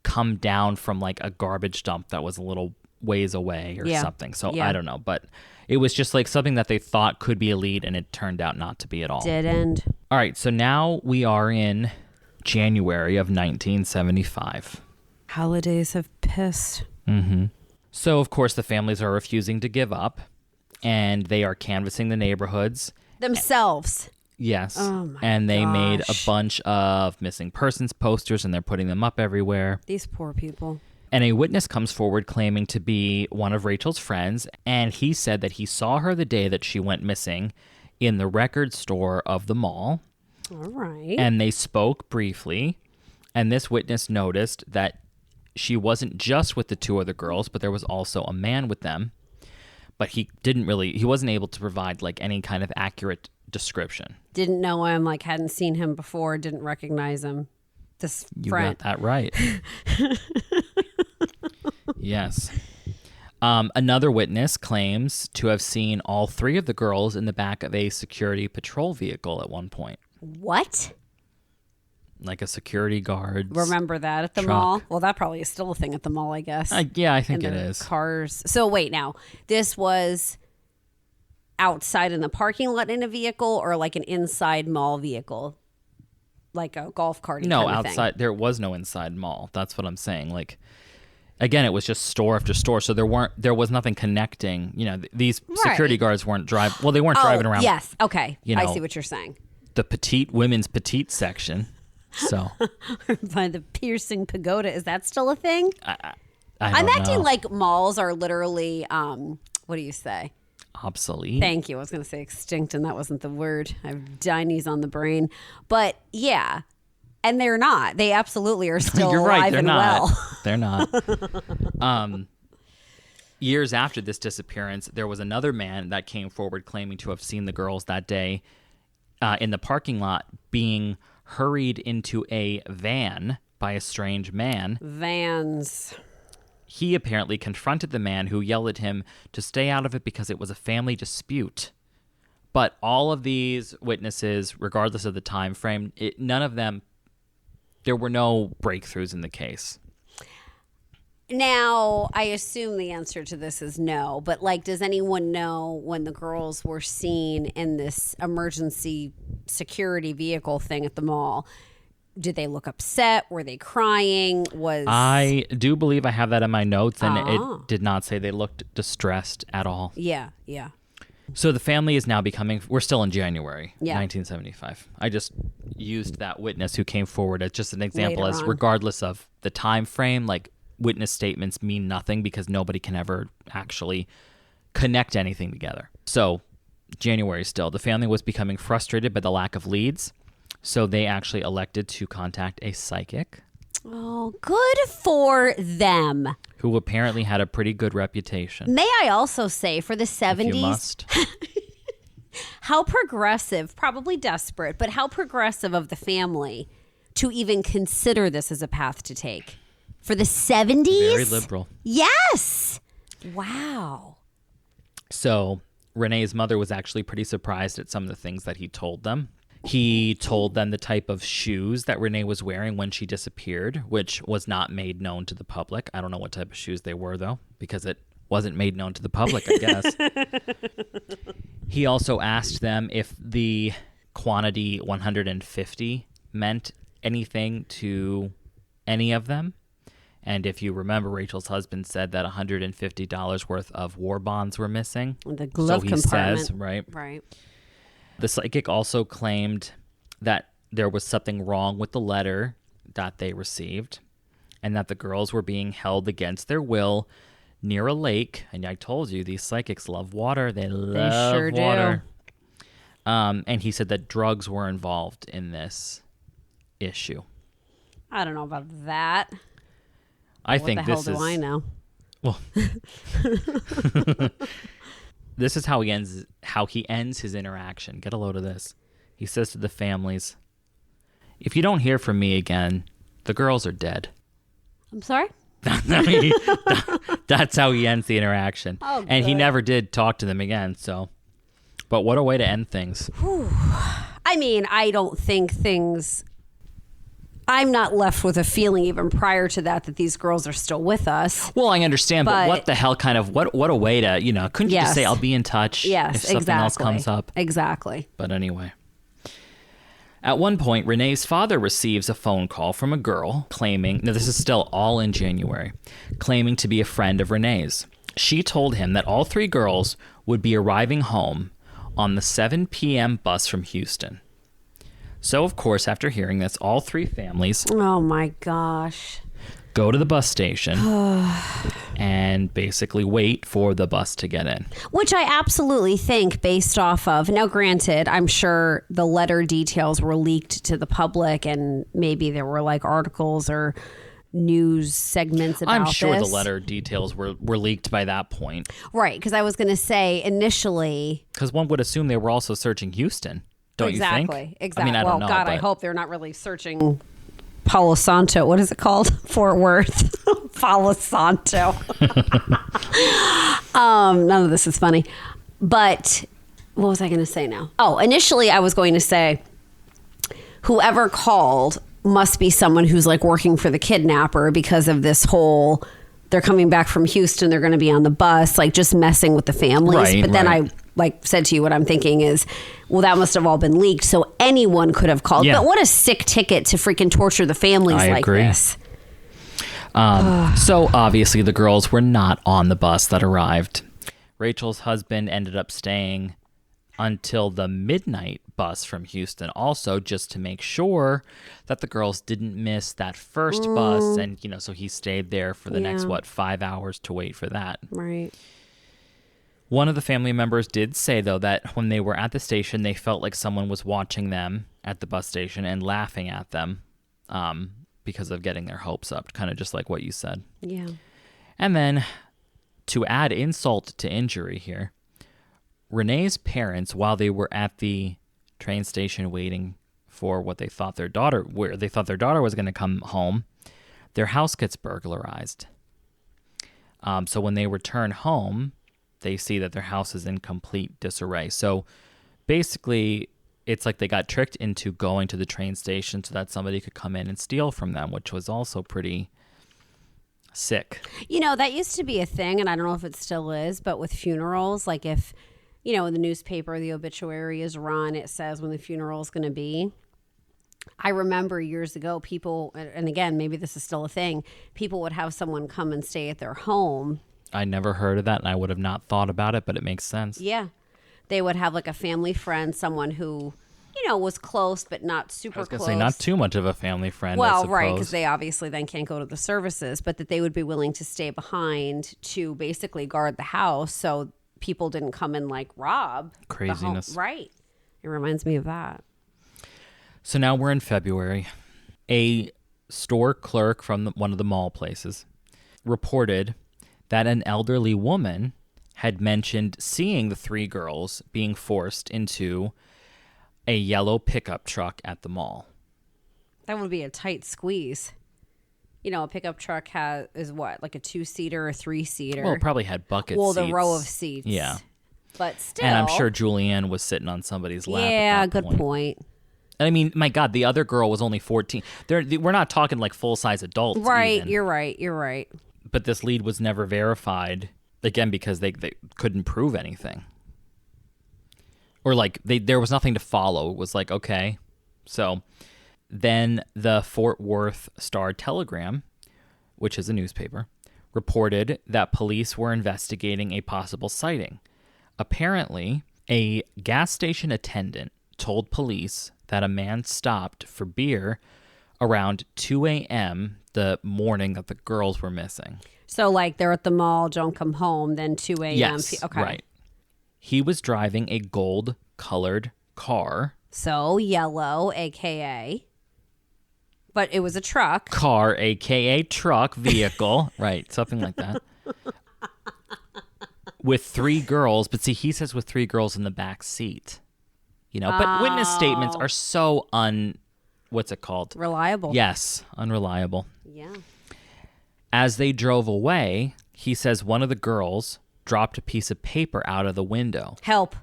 come down from like a garbage dump that was a little ways away or something. So I don't know, but it was just like something that they thought could be a lead, and it turned out not to be at all. Didn't. All right, so now we are in January of 1975. Holidays have pissed. Mm-hmm. So of course the families are refusing to give up, and they are canvassing the neighborhoods themselves. Yes. Oh my and they made a gosh. bunch of missing persons posters, and they're putting them up everywhere. These poor people. And a witness comes forward claiming to be one of Rachel's friends, and he said that he saw her the day that she went missing in the record store of the mall. All right. And they spoke briefly, and this witness noticed that she wasn't just with the 2 other girls, but there was also a man with them. But he wasn't able to provide like any kind of accurate description. Didn't know him, like hadn't seen him before, didn't recognize him. This You friend. got that right. Yes. Another witness claims to have seen all 3 of the girls in the back of a security patrol vehicle at one point. What? Like a security guard. Remember that at the truck. mall? Well, that probably is still a thing at the mall, I guess. Yeah, I think in it the is. Cars. So wait, now this was outside in the parking lot in a vehicle, or like an inside mall vehicle, like a golf cart? No, kind of outside. thing. There was no inside mall. That's what I'm saying. Like, again, it was just store after store. So there was nothing connecting. You know, these security guards weren't driving. Well, they weren't driving around. Yes. Okay. You I know, see what you're saying. The women's petite section. So By the piercing pagoda, is that still a thing? I'm acting like malls are literally, what do you say? Obsolete. Thank you. I was going to say extinct, and that wasn't the word. I have Chinese on the brain. But yeah, and they're not. They absolutely are still You're right. alive They're and not. well. They're not. Years after this disappearance, there was another man that came forward claiming to have seen the girls that day in the parking lot being hurried into a van by a strange man. Vans. He apparently confronted the man, who yelled at him to stay out of it because it was a family dispute. But all of these witnesses, regardless of the time frame, none of them, there were no breakthroughs in the case. Now, I assume the answer to this is no, but like, does anyone know when the girls were seen in this emergency security vehicle thing at the mall? Did they look upset? Were they crying? I do believe I have that in my notes, and it did not say they looked distressed at all. Yeah. So the family is now we're still in January, Yeah. 1975. I just used that witness who came forward as just an example, Later as on. regardless of the time frame, like witness statements mean nothing because nobody can ever actually connect anything together. So January still, the family was becoming frustrated by the lack of leads. So they actually elected to contact a psychic. Oh, good for them. Who apparently had a pretty good reputation. May I also say, for the 70s, If you must. how progressive, probably desperate, but how progressive of the family to even consider this as a path to take. For the 70s? Very liberal. Yes. Wow. So Renee's mother was actually pretty surprised at some of the things that he told them. He told them the type of shoes that Renee was wearing when she disappeared, which was not made known to the public. I don't know what type of shoes they were, though, because it wasn't made known to the public, I guess. He also asked them if the quantity 150 meant anything to any of them. And if you remember, Rachel's husband said that $150 worth of war bonds were missing. The glove so he compartment. says, right? Right. The psychic also claimed that there was something wrong with the letter that they received, and that the girls were being held against their will, near a lake. And I told you, these psychics love water. They love sure do. water. And he said that drugs were involved in this issue. I don't know about that. I What think the hell this do is... I know? Well, this is how he ends his interaction. Get a load of this. He says to the families, "If you don't hear from me again, the girls are dead." I'm sorry? That's how he ends the interaction. Oh, and he good. never did talk to them again. So, but what a way to end things. I mean, I don't think things... I'm not left with a feeling even prior to that these girls are still with us. Well, I understand, but what the hell kind of, what a way to, couldn't you just say, I'll be in touch if something else comes up? Exactly. But anyway. At one point, Renee's father receives a phone call from a girl claiming, now this is still all in January, claiming to be a friend of Renee's. She told him that all 3 girls would be arriving home on the 7 p.m. bus from Houston. So, of course, after hearing this, all 3 families Oh, my gosh. go to the bus station and basically wait for the bus to get in. Which I absolutely think based off of... Now, granted, I'm sure the letter details were leaked to the public and maybe there were like articles or news segments about I'm sure this. the letter details were leaked by that point. Right, because I was going to say initially... Because one would assume they were also searching Houston. Don't you think? Exactly. I mean, I don't know. God, I hope they're not really searching Palo Santo. What is it called? Fort Worth. Palo Santo. None of this is funny. But what was I going to say now? Oh, initially I was going to say whoever called must be someone who's like working for the kidnapper because of this whole... They're coming back from Houston. They're going to be on the bus, like just messing with the families. Right, but then right. I said to you, what I'm thinking is, well, that must have all been leaked. So anyone could have called. Yeah. But what a sick ticket to freaking torture the families I like agree. this. So obviously the girls were not on the bus that arrived. Rachel's husband ended up staying until the midnight bus from Houston, also just to make sure that the girls didn't miss that first bus. And, so he stayed there for the next, 5 hours to wait for that. Right. One of the family members did say, though, that when they were at the station, they felt like someone was watching them at the bus station and laughing at them because of getting their hopes up, kind of just like what you said. Yeah. And then to add insult to injury here, Renee's parents, while they were at the train station waiting for what they thought their daughter was going to come home, their house gets burglarized. So when they return home, they see that their house is in complete disarray. So basically, it's like they got tricked into going to the train station so that somebody could come in and steal from them, which was also pretty sick. That used to be a thing, and I don't know if it still is, but with funerals, like if, in the newspaper, the obituary is run, it says when the funeral is going to be. I remember years ago, people, and again, maybe this is still a thing, people would have someone come and stay at their home. I never heard of that, and I would have not thought about it, but it makes sense. Yeah. They would have like a family friend, someone who, was close, but not super close. I was going to say, not too much of a family friend, I Well, suppose. right, because they obviously then can't go to the services, but that they would be willing to stay behind to basically guard the house so people didn't come and like rob the home. Craziness. Right. It reminds me of that. So now we're in February. A store clerk from one of the mall places reported that an elderly woman had mentioned seeing the 3 girls being forced into a yellow pickup truck at the mall. That would be a tight squeeze. A pickup truck is what, like a 2-seater or 3-seater? Well, it probably had bucket Well, seats. the row of seats. Yeah. But still. And I'm sure Julianne was sitting on somebody's lap Yeah, at that good point. And I mean, my God, the other girl was only 14. We're not talking like full-size adults. Right, even. you're right. But this lead was never verified, again, because they couldn't prove anything. Or like there was nothing to follow. It was like, okay. So then the Fort Worth Star-Telegram, which is a newspaper, reported that police were investigating a possible sighting. Apparently, a gas station attendant told police that a man stopped for beer around 2 a.m. the morning that the girls were missing. So like they're at the mall, don't come home, then 2 a.m. Yes, Okay. right. He was driving a gold-colored car. So yellow, a.k.a. But it was a truck. Car, a.k.a. truck, vehicle. Right, something like that. With 3 girls. But see, he says with 3 girls in the back seat. You know, but witness statements are so what's it called? Reliable. Yes, unreliable. Yeah. As they drove away, he says one of the girls dropped a piece of paper out of the window. Help.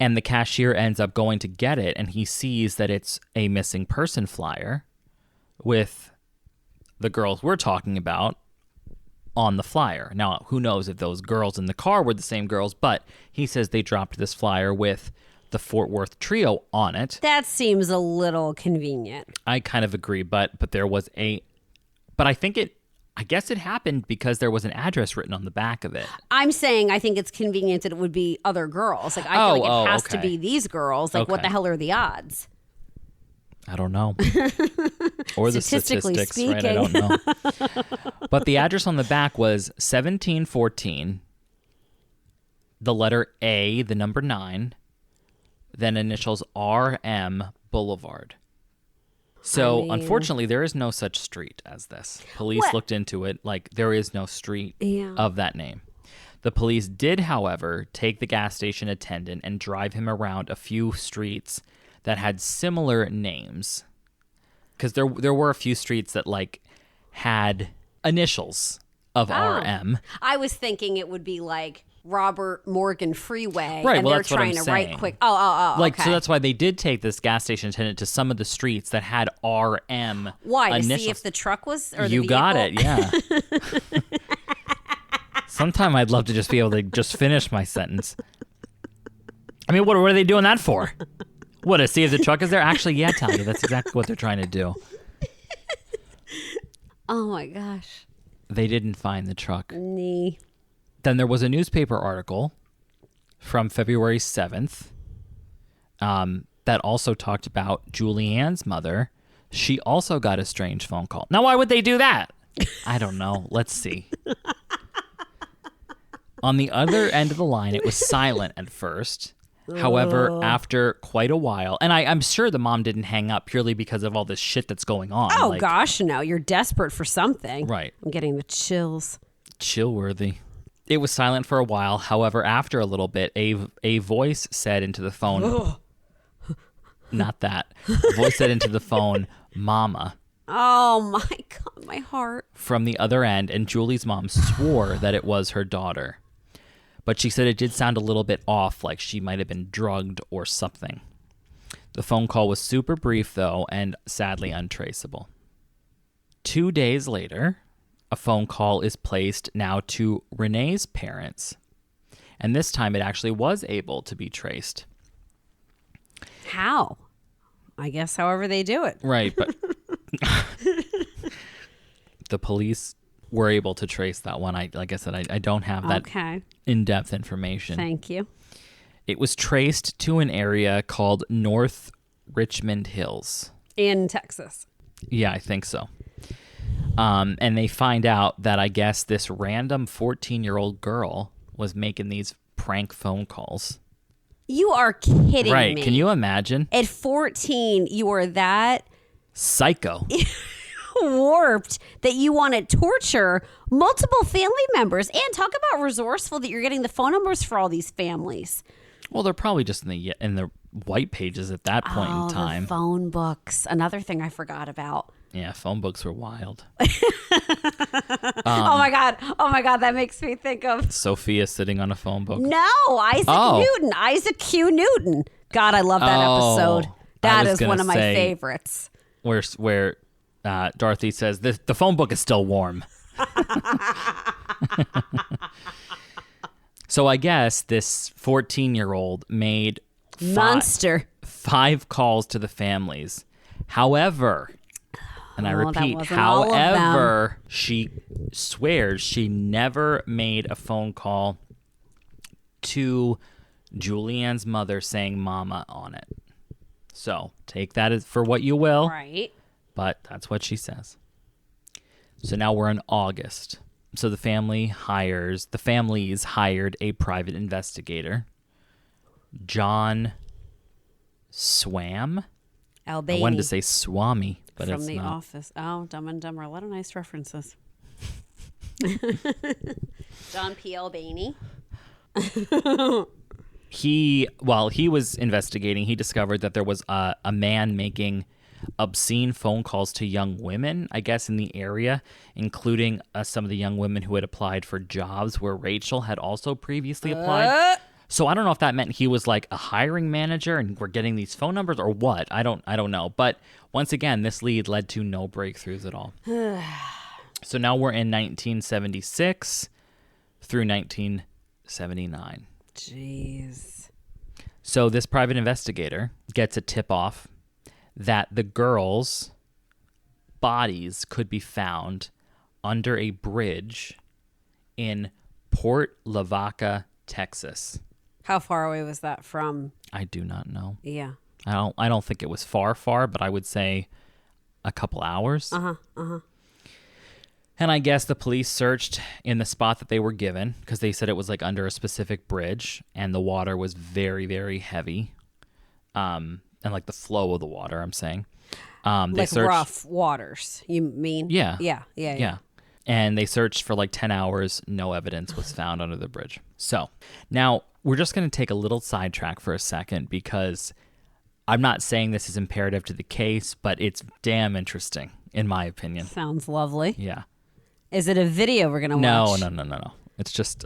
And the cashier ends up going to get it, and he sees that it's a missing person flyer with the girls we're talking about on the flyer. Now, who knows if those girls in the car were the same girls, but he says they dropped this flyer with the Fort Worth trio on it. That seems a little convenient. I kind of agree, but there was but I guess it happened because there was an address written on the back of it. I'm saying I think it's convenient that it would be other girls. Like I feel like it has to be these girls. Like what the hell are the odds? I don't know. Or the Statistically statistics, speaking. right? I don't know. But the address on the back was 1714, the letter A, the number 9, then initials RM Boulevard. So, unfortunately, there is no such street as this. Police looked into it. Like, there is no street of that name. The police did, however, take the gas station attendant and drive him around a few streets that had similar names. Because there were a few streets that, like, had initials of RM. I was thinking it would be like Robert Morgan Freeway. Right, and well, they're that's what trying I'm to write saying. quick. Oh, Like, okay. so that's why they did take this gas station attendant to some of the streets that had RM Why? To initials. see if the truck was or the You got it, vehicle? yeah. Sometime I'd love to just be able to just finish my sentence. I mean, what are they doing that for? What, to see if the truck is there? Actually, yeah, Talia, that's exactly what they're trying to do. Oh my gosh. They didn't find the truck. Nee. Then there was a newspaper article from February 7th that also talked about Julianne's mother. She also got a strange phone call. Now, why would they do that? I don't know. Let's see. On the other end of the line, it was silent at first. However, after quite a while, and I'm sure the mom didn't hang up purely because of all this shit that's going on. Oh gosh, no. You're desperate for something. Right. I'm getting the chills. Chillworthy. It was silent for a while. However, after a little bit, a voice said into the phone, not that. A voice said into the phone, Mama. Oh my God, my heart. From the other end, and Julie's mom swore that it was her daughter. But she said it did sound a little bit off, like she might have been drugged or something. The phone call was super brief, though, and sadly untraceable. 2 days later, a phone call is placed now to Renee's parents. And this time it actually was able to be traced. How? I guess however they do it. Right, but the police were able to trace that one. Like I said, I don't have that in-depth information. Thank you. It was traced to an area called North Richmond Hills. In Texas. Yeah, I think so. And they find out that I guess this random 14-year-old girl was making these prank phone calls. You are kidding me. Right. Can you imagine? At 14, you are that psycho. Warped that you want to torture multiple family members, and talk about resourceful that you're getting the phone numbers for all these families. Well, they're probably just in the white pages at that point in time. The phone books, another thing I forgot about. Yeah, phone books were wild. Oh my god, that makes me think of Sophia sitting on a phone book. No, Isaac Q. Newton. God, I love that episode. That is one of my favorites. Where Dorothy says, the phone book is still warm. So I guess this 14-year-old made monster 5 calls to the families. However, and I repeat, however, she swears she never made a phone call to Julianne's mother saying Mama on it. So take that as for what you will. Right. But that's what she says. So now we're in August. So the families hired a private investigator, John Swam. Albany. I wanted to say Swami, but From it's The not. Office. Oh, Dumb and Dumber. A lot of nice references. John P. Albany. While he was investigating, he discovered that there was a man making obscene phone calls to young women, I guess, in the area, including some of the young women who had applied for jobs where Rachel had also previously applied. So I don't know if that meant he was like a hiring manager and we're getting these phone numbers or what. I don't know. But once again, this lead led to no breakthroughs at all. So now we're in 1976 through 1979. Jeez. So this private investigator gets a tip-off that the girls' bodies could be found under a bridge in Port Lavaca, Texas. How far away was that from? I do not know. Yeah. I don't think it was far, but I would say a couple hours. And I guess the police searched in the spot that they were given because they said it was like under a specific bridge and the water was very, very heavy. And like the flow of the water, I'm saying. They Like searched, rough waters, you mean? Yeah. Yeah. And they searched for like 10 hours. No evidence was found under the bridge. So now we're just going to take a little sidetrack for a second because I'm not saying this is imperative to the case, but it's damn interesting, in my opinion. Sounds lovely. Yeah. Is it a video we're going to No. watch? No. It's just,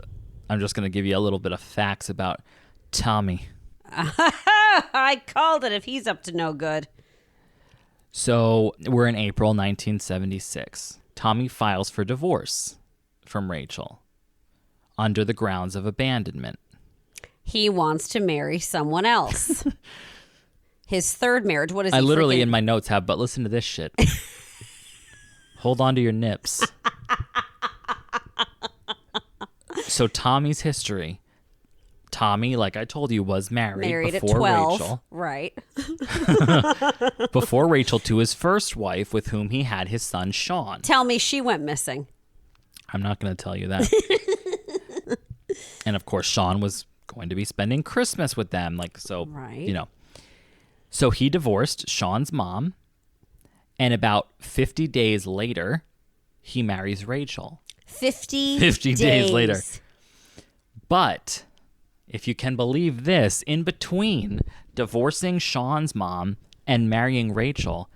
I'm just going to give you a little bit of facts about Tommy. I called it if he's up to no good. So we're in April 1976. Tommy files for divorce from Rachel under the grounds of abandonment. He wants to marry someone else. His third marriage. What is he I literally freaking- in my notes have, but listen to this shit. Hold on to your nips. So Tommy's history. Tommy, like I told you, was married at before 12. Rachel. Right. Before Rachel to his first wife with whom he had his son Sean. Tell me she went missing. I'm not going to tell you that. And of course, Sean was going to be spending Christmas with them. Like, so, Right. you know. So he divorced Sean's mom. And about 50 days later, he marries Rachel. 50 days later. But if you can believe this, in between divorcing Sean's mom and marrying Rachel,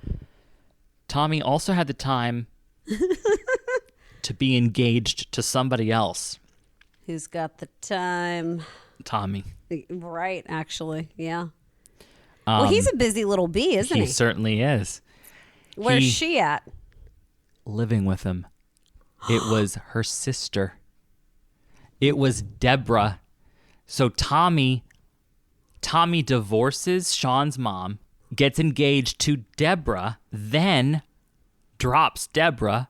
Tommy also had the time to be engaged to somebody else. Who's got the time? Tommy. Right, actually. Yeah. Well, he's a busy little bee, isn't he? He certainly is. Where's he- she at? Living with him. It was her sister. It was Deborah. So Tommy divorces Sean's mom, gets engaged to Deborah, then drops Deborah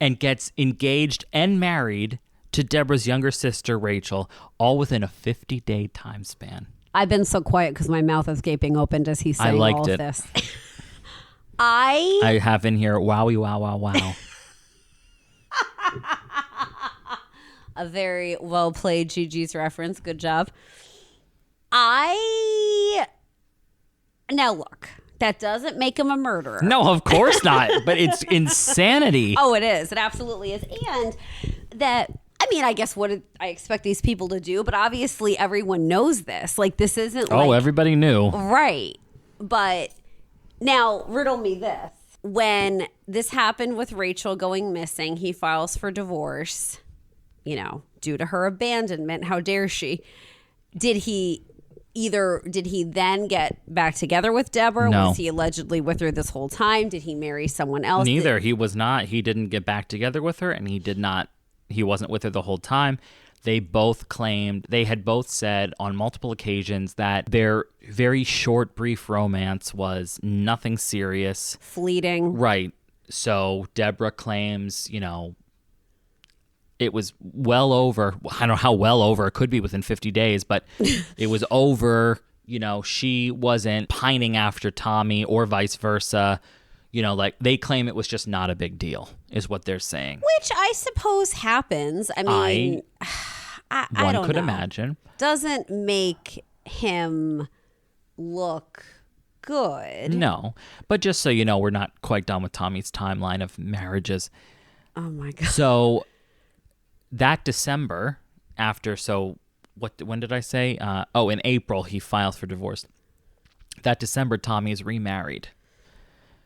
and gets engaged and married to Deborah's younger sister, Rachel, all within a 50-day time span. I've been so quiet because my mouth is gaping open as he's saying liked all it. of this. I have in here, wowie, wow, wow, wow. a very well played Gigi's reference. Good job. Now look, that doesn't make him a murderer. No, of course not. But it's insanity. Oh, it is. It absolutely is. And that, I mean, I guess what I expect these people to do, but obviously everyone knows this. Like, this isn't Oh, like, everybody knew. right. But now, riddle me this. When this happened with Rachel going missing, he files for divorce, you know, due to her abandonment. How dare she? Did he then get back together with Deborah? No. Was he allegedly with her this whole time? Did he marry someone else? Neither. He was not. He didn't get back together with her, and he wasn't with her the whole time. They had both said on multiple occasions that their very short, brief romance was nothing serious. Fleeting. Right. So Deborah claims, you know, it was well over, I don't know how well over, it could be within 50 days, but it was over, you know, she wasn't pining after Tommy or vice versa. You know, like they claim it was just not a big deal, is what they're saying. Which I suppose happens. I mean, I don't know. One could imagine. Doesn't make him look good. No. But just so you know, we're not quite done with Tommy's timeline of marriages. Oh, my God. So that December, when did I say? In April, he filed for divorce. That December, Tommy is remarried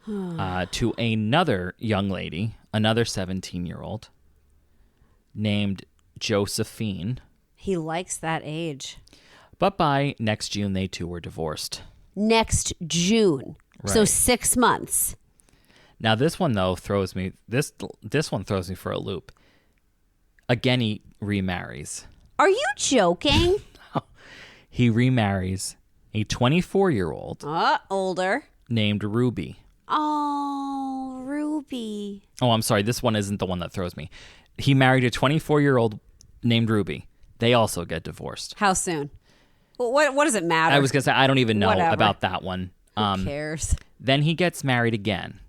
to another young lady, another 17-year-old, named Josephine. He likes that age. But by next June, they two were divorced. Next June. Right. So 6 months. Now, this one, though, throws me for a loop. Again, he remarries. Are you joking? He remarries a 24-year-old Older. named Ruby. Oh, Ruby. Oh, I'm sorry. This one isn't the one that throws me. He married a 24-year-old named Ruby. They also get divorced. How soon? Well, what does it matter? I was going to say, I don't even know Whatever. about that one. Who cares? Then he gets married again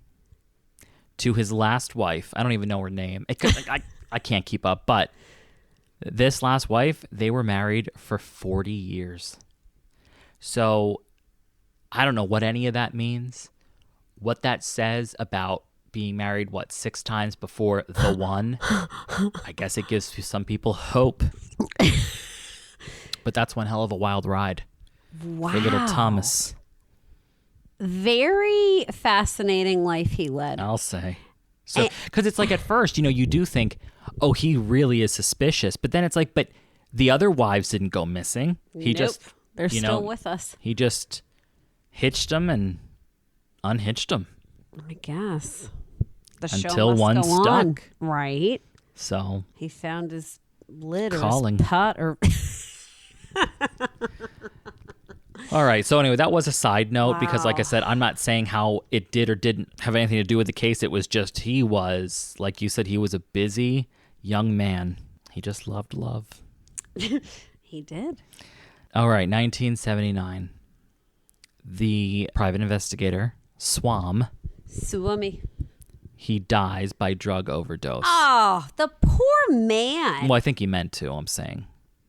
to his last wife. I don't even know her name. I can't keep up. But this last wife, they were married for 40 years. So I don't know what any of that means. What that says about being married, 6 times before the one. I guess it gives some people hope. But that's one hell of a wild ride. Wow. For little Thomas. Very fascinating life he led. I'll say. So, because it's like at first, you do think, oh, he really is suspicious. But then it's like, but the other wives didn't go missing. They're still with us. He just hitched them and unhitched them. I guess. The Until show must one go stuck. on. Right. So. He found his lid Calling. or his pot or... All right. So anyway, that was a side note because, like I said, I'm not saying how it did or didn't have anything to do with the case. It was just he was, like you said, he was a busy young man. He just loved love. He did. All right. 1979. The private investigator, Swam, Suomi. he dies by drug overdose. Oh, the poor man. Well, I think he meant to, I'm saying.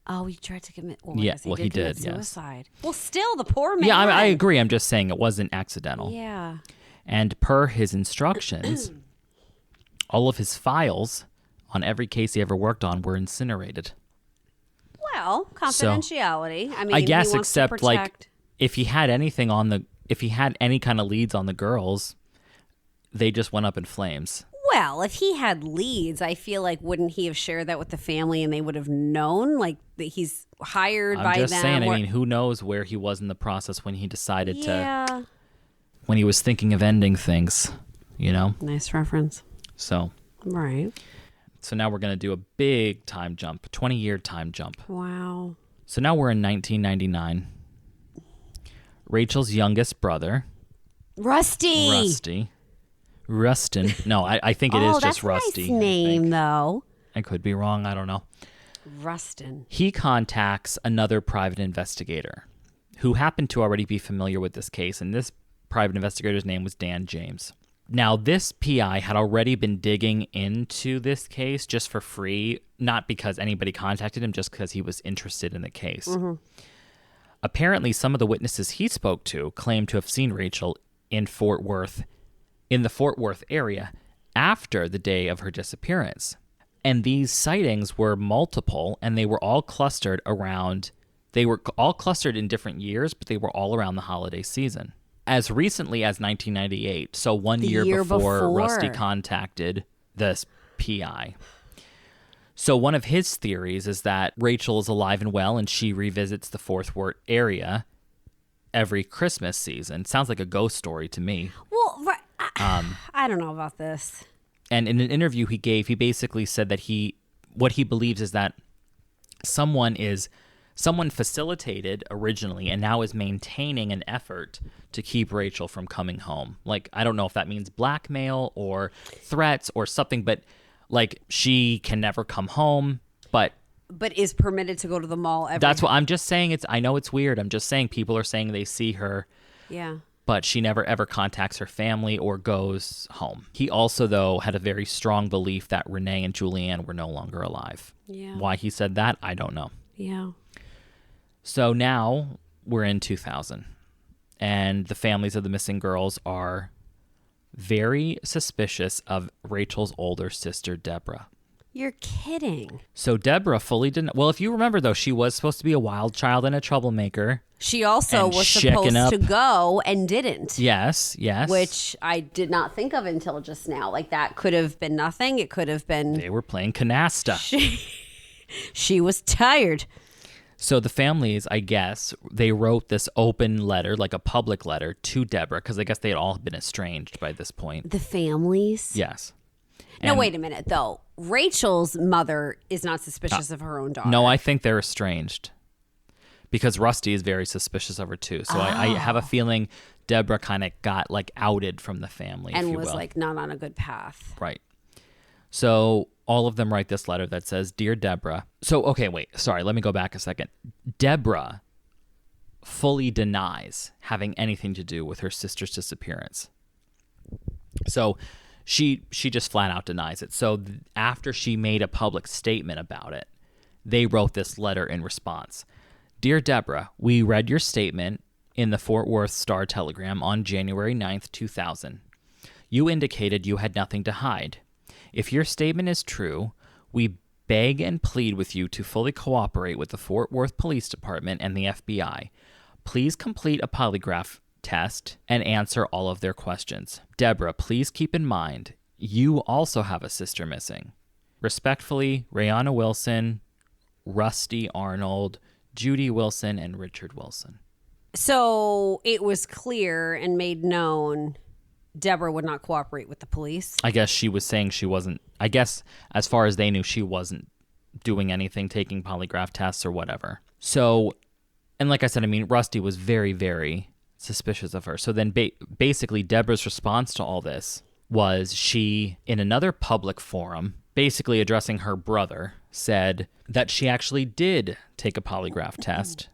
Oh, he tried to commit. Well, Yeah, he did, commit yes. suicide. Well, still, the poor man. Yeah, I agree. I'm just saying it wasn't accidental. Yeah. And per his instructions, all of his files on every case he ever worked on were incinerated. Well, confidentiality. I mean, I guess he wants to except like protect. if he had any kind of leads on the girls, they just went up in flames. Well, if he had leads, I feel like wouldn't he have shared that with the family and they would have known like that he's hired by them? I'm just saying, I mean, who knows where he was in the process when he decided when he was thinking of ending things, Nice reference. So. Right. So now we're going to do a big time jump, 20-year time jump. Wow. So now we're in 1999. Rachel's youngest brother. Rusty. Rustin. No, I think it is just Rusty. That's a nice name, though. I could be wrong. I don't know. Rustin. He contacts another private investigator who happened to already be familiar with this case, and this private investigator's name was Dan James. Now, this PI had already been digging into this case just for free, not because anybody contacted him, just because he was interested in the case. Mm-hmm. Apparently, some of the witnesses he spoke to claimed to have seen Rachel in the Fort Worth area after the day of her disappearance. And these sightings were multiple, and they were all clustered in different years, but they were all around the holiday season. As recently as 1998, so one year before Rusty contacted this PI. So one of his theories is that Rachel is alive and well, and she revisits the Fort Worth area every Christmas season. Sounds like a ghost story to me. Well, I don't know about this. And in an interview he gave, he basically said that what he believes is that someone facilitated originally and now is maintaining an effort to keep Rachel from coming home. Like, I don't know if that means blackmail or threats or something, but like she can never come home, but is permitted to go to the mall every That's what I'm just saying. I know it's weird. I'm just saying people are saying they see her. Yeah. but she never ever contacts her family or goes home. He also, though, had a very strong belief that Renee and Julianne were no longer alive. Yeah. Why he said that, I don't know. Yeah. So now we're in 2000, and the families of the missing girls are very suspicious of Rachel's older sister, Deborah. You're kidding. So Deborah fully didn't. Well, if you remember, though, she was supposed to be a wild child and a troublemaker. She also And was checking supposed up. to go and didn't. Yes. Which I did not think of until just now. Like, that could have been nothing. It could have been. They were playing canasta. She was tired. So the families, I guess, they wrote this open letter, like a public letter, to Deborah, because I guess they had all been estranged by this point. The families? Yes. No, And- wait a minute, though. Rachel's mother is not suspicious of her own daughter. No, I think they're estranged because Rusty is very suspicious of her too. So I have a feeling Deborah kind of got like outed from the family, if and you was will. like not on a good path. Right. So all of them write this letter that says, "Dear Deborah." So, okay, wait. Sorry, let me go back a second. Deborah fully denies having anything to do with her sister's disappearance. So she just flat out denies it. So after she made a public statement about it, they wrote this letter in response. "Dear Deborah, we read your statement in the Fort Worth Star-Telegram on January 9th, 2000. You indicated you had nothing to hide. If your statement is true, we beg and plead with you to fully cooperate with the Fort Worth Police Department and the FBI. Please complete a polygraph test and answer all of their questions. Deborah, please keep in mind, you also have a sister missing. Respectfully, Renee Wilson, Rusty Arnold, Judy Wilson, and Richard Wilson." So it was clear and made known Deborah would not cooperate with the police. I guess she was saying she wasn't, I guess as far as they knew, she wasn't doing anything, taking polygraph tests or whatever. So, and like I said, I mean, Rusty was very, very suspicious of her. So then basically Deborah's response to all this was she, in another public forum, basically addressing her brother, said that she actually did take a polygraph test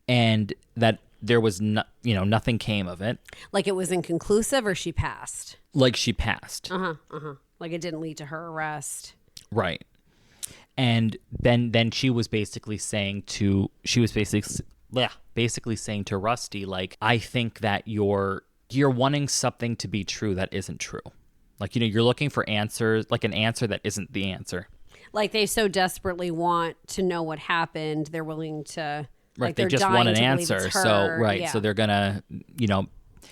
and that there was nothing came of it. Like it was inconclusive, or she passed. Like she passed. Like it didn't lead to her arrest. Right. And then she was basically saying to saying to Rusty, like, I think that you're wanting something to be true that isn't true. Like, you're looking for answers, like an answer that isn't the answer. Like they so desperately want to know what happened, they're willing to. Right, like they they're just dying want an to believe answer. it's her. So right, Yeah. so they're gonna,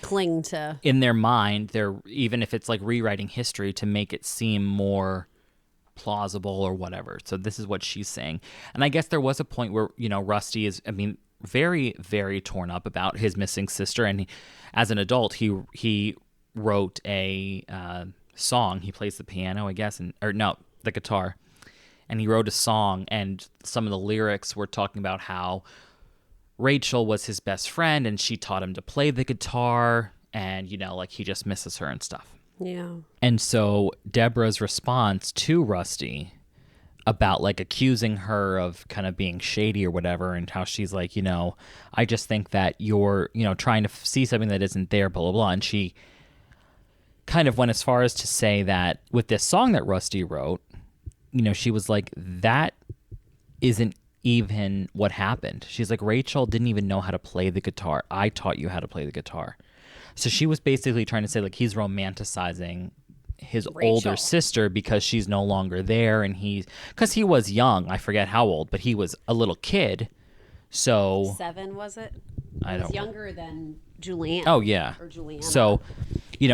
cling to. in their mind, they're, even if it's like rewriting history to make it seem more plausible or whatever. So this is what she's saying. And I guess there was a point where, Rusty is, very, very torn up about his missing sister. And as an adult, he wrote a song. He plays the piano, I guess, the guitar. And he wrote a song, and some of the lyrics were talking about how Rachel was his best friend and she taught him to play the guitar, and, he just misses her and stuff. Yeah. And so Deborah's response to Rusty about like accusing her of kind of being shady or whatever, and how she's like, I just think that you're, trying to see something that isn't there, blah, blah, blah. And she kind of went as far as to say that with this song that Rusty wrote, she was like, that isn't even what happened. She's like, Rachel didn't even know how to play the guitar. I taught you how to play the guitar. So she was basically trying to say, like, he's romanticizing his older sister because she's no longer there, and because he was young. I forget how old, but he was a little kid. So 7, was it? I He was don't. younger than Julianne. Oh yeah. Or Juliana. So,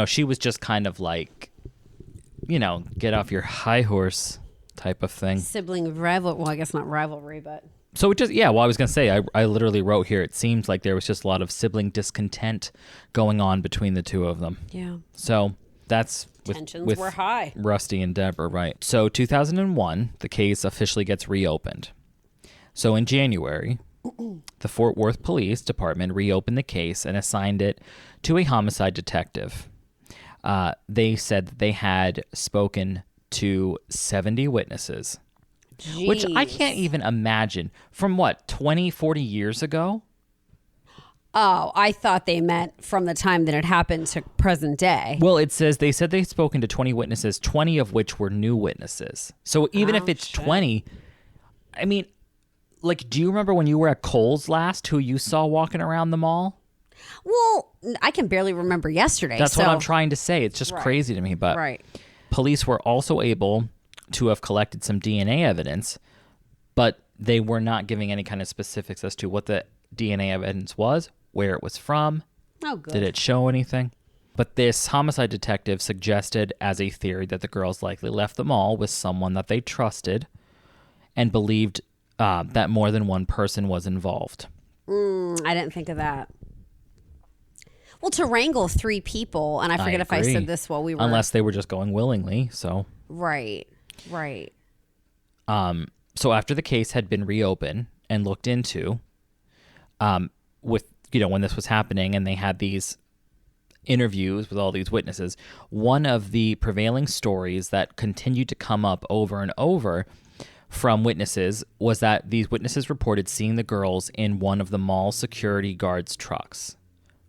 she was just kind of like, get off your high horse type of thing. Sibling rival. Well, I guess not rivalry, but. So it just, yeah, well, I was going to say, I literally wrote here, it seems like there was just a lot of sibling discontent going on between the two of them. Yeah. So that's Tensions were high. Rusty and Deborah, right? So 2001, the case officially gets reopened. So in January, the Fort Worth Police Department reopened the case and assigned it to a homicide detective. They said that they had spoken to 70 witnesses. Which I can't even imagine. From what, 20, 40 years ago? Oh, I thought they meant from the time that it happened to present day. Well, it says they said they'd spoken to 20 witnesses, 20 of which were new witnesses. So even if it's 20, I mean, like, do you remember when you were at Kohl's last, who you saw walking around the mall? Well, I can barely remember yesterday. That's what I'm trying to say. It's just crazy to me. But police were also able to have collected some DNA evidence, but they were not giving any kind of specifics as to what the DNA evidence was, where it was from. Oh, good. Did it show anything? But this homicide detective suggested as a theory that the girls likely left the mall with someone that they trusted and believed that more than one person was involved. I didn't think of that. Well, to wrangle 3 people, and I forget if I said this while we were... Unless they were just going willingly, so... Right. So after the case had been reopened and looked into, with, when this was happening and they had these interviews with all these witnesses, one of the prevailing stories that continued to come up over and over from witnesses was that these witnesses reported seeing the girls in one of the mall security guards' trucks,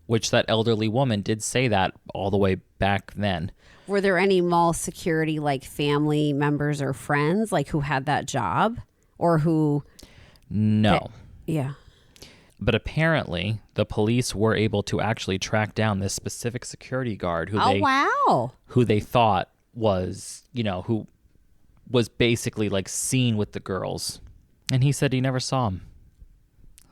which that elderly woman did say that all the way back then. Were there any mall security, like family members or friends, like who had that job or who? No. Yeah. But apparently the police were able to actually track down this specific security guard who they thought was, who was basically like seen with the girls. And he said he never saw him.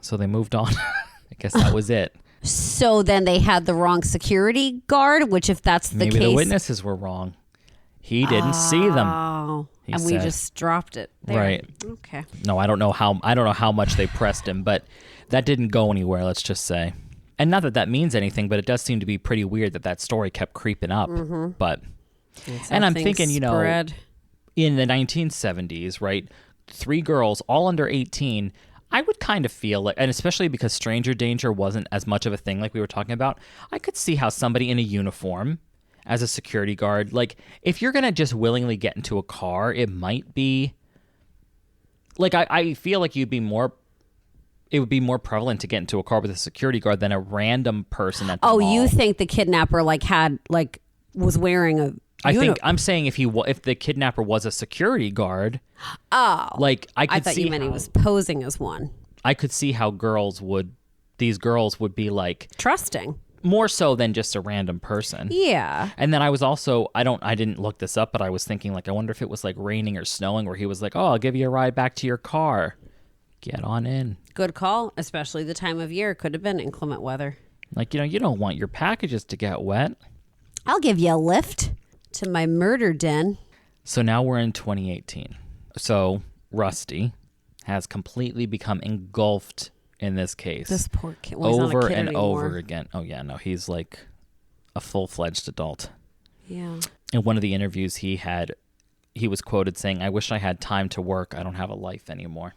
So they moved on. I guess that was it. So then they had the wrong security guard, which if that's the case... Maybe the witnesses were wrong. He didn't see them. Oh, and we just dropped it there. Right. Okay. No, I don't know how much they pressed him, but that didn't go anywhere, let's just say. And not that that means anything, but it does seem to be pretty weird that story kept creeping up. Mm-hmm. But and I'm thinking, in the 1970s, right? 3 girls, all under 18... I would kind of feel like, and especially because stranger danger wasn't as much of a thing like we were talking about, I could see how somebody in a uniform as a security guard, like if you're going to just willingly get into a car, it might be like, I feel like it would be more prevalent to get into a car with a security guard than a random person at the mall. You think the kidnapper was wearing a I'm saying if the kidnapper was a security guard. Oh, like I thought you meant he was posing as one. I could see how these girls would be like trusting more so than just a random person. Yeah. And then I was also I didn't look this up, but I was thinking like I wonder if it was like raining or snowing where he was like, "Oh, I'll give you a ride back to your car. Get on in." Good call, especially the time of year. Could have been inclement weather. Like, you don't want your packages to get wet. I'll give you a lift to my murder den. So now we're in 2018. So Rusty has completely become engulfed in this case. This poor kid. Well, over not a kid and anymore. over again. Oh yeah, no, he's like a full-fledged adult. Yeah. In one of the interviews he was quoted saying, "I wish I had time to work. I don't have a life anymore."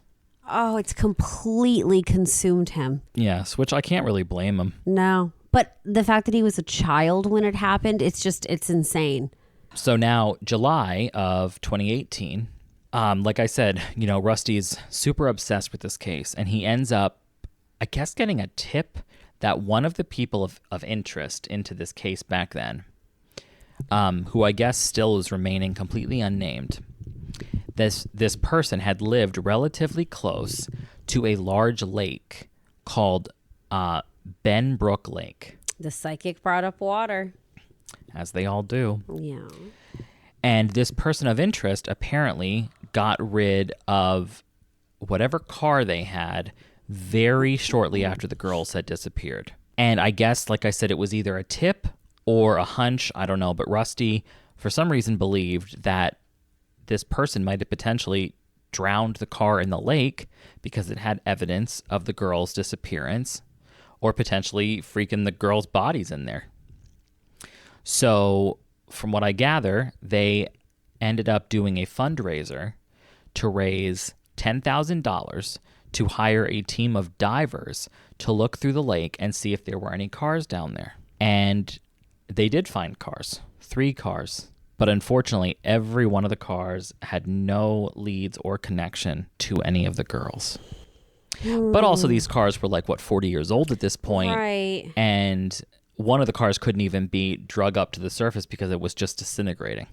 Oh, it's completely consumed him. Yes, which I can't really blame him. No. But the fact that he was a child when it happened, it's insane. So now, July of 2018, like I said, Rusty's super obsessed with this case, and he ends up, I guess, getting a tip that one of the people of interest into this case back then, who I guess still is remaining completely unnamed, this person had lived relatively close to a large lake called Benbrook Lake. The psychic brought up water. As they all do. Yeah. And this person of interest apparently got rid of whatever car they had very shortly after the girls had disappeared. And I guess, like I said, it was either a tip or a hunch. I don't know. But Rusty, for some reason, believed that this person might have potentially drowned the car in the lake because it had evidence of the girls' disappearance, or potentially freaking the girls' bodies in there. So, from what I gather, they ended up doing a fundraiser to raise $10,000 to hire a team of divers to look through the lake and see if there were any cars down there. And they did find cars, 3 cars. But unfortunately, every one of the cars had no leads or connection to any of the girls. But also these cars were like, what, 40 years old at this point. Right. And one of the cars couldn't even be drug up to the surface because it was just disintegrating.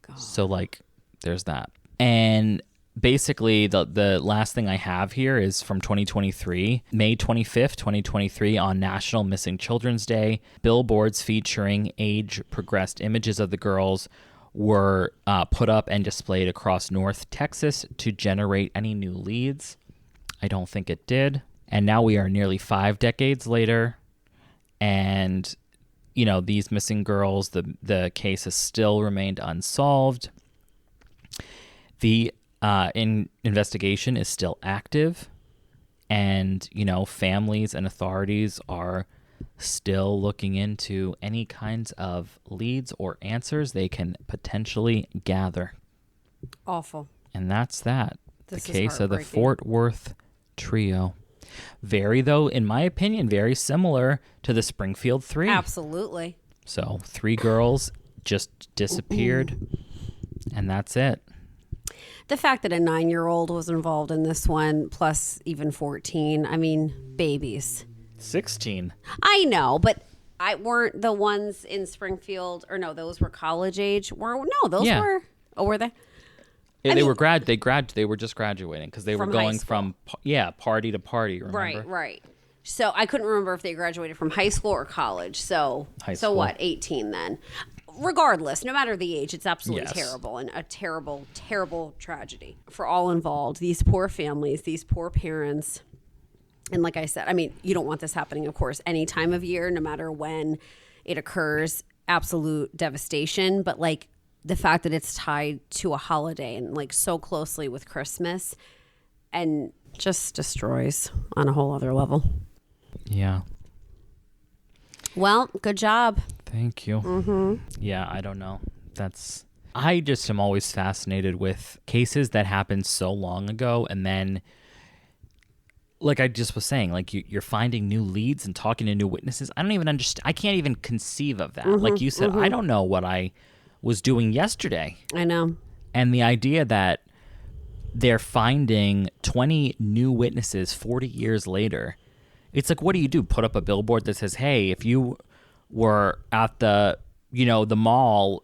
God. So like, there's that. And basically the last thing I have here is from 2023, May 25th, 2023, on National Missing Children's Day. Billboards featuring age-progressed images of the girls were put up and displayed across North Texas to generate any new leads. I don't think it did. And now we are nearly 5 decades later, and you know, these missing girls, the case has still remained unsolved. The investigation is still active, and you know, families and authorities are still looking into any kinds of leads or answers they can potentially gather. Awful. And that's that. This the is case of the Fort Worth trio. Very, though, in my opinion, very similar to the Springfield 3. Absolutely. So 3 girls just disappeared, and that's it. The fact that a 9-year-old was involved in this one, plus even 14, I mean, babies. 16. I know, but weren't the ones in Springfield, or no, those were college age? Were they? Yeah, they were just graduating because they were going from party to party, remember? Right. So I couldn't remember if they graduated from high school or college. So what, 18 then? Regardless, no matter the age, it's absolutely terrible, and a terrible, terrible tragedy for all involved. These poor families, these poor parents. And like I said, I mean, you don't want this happening, of course, any time of year, no matter when it occurs. Absolute devastation. But like the fact that it's tied to a holiday and like so closely with Christmas, and just destroys on a whole other level. Yeah. Well, good job. Thank you. Mm-hmm. Yeah, I don't know. I just am always fascinated with cases that happened so long ago, and then, like I just was saying, like you're finding new leads and talking to new witnesses. I don't even understand. I can't even conceive of that. Like you said, I don't know what I was doing yesterday. I know. And the idea that they're finding 20 new witnesses 40 years later, it's like, what do you do? Put up a billboard that says, hey, if you were at the mall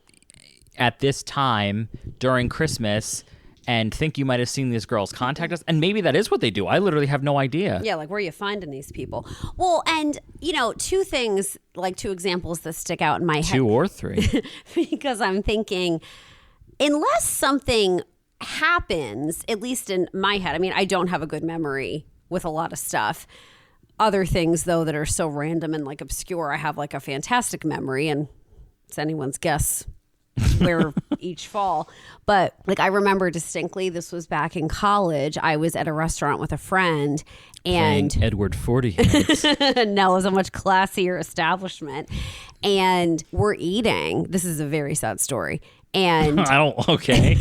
at this time during Christmas and think you might have seen these girls, contact us. And maybe that is what they do. I literally have no idea. Yeah, like where are you finding these people? Well, and, you know, 2 examples that stick out in my head. 2 or 3. Because I'm thinking, unless something happens, at least in my head, I mean, I don't have a good memory with a lot of stuff. Other things, though, that are so random and like obscure, I have like a fantastic memory, and it's anyone's guess where each fall. But like I remember distinctly, this was back in college. I was at a restaurant with a friend, and playing Edward 40 hits. No, it was a much classier establishment. And we're eating. This is a very sad story. And okay.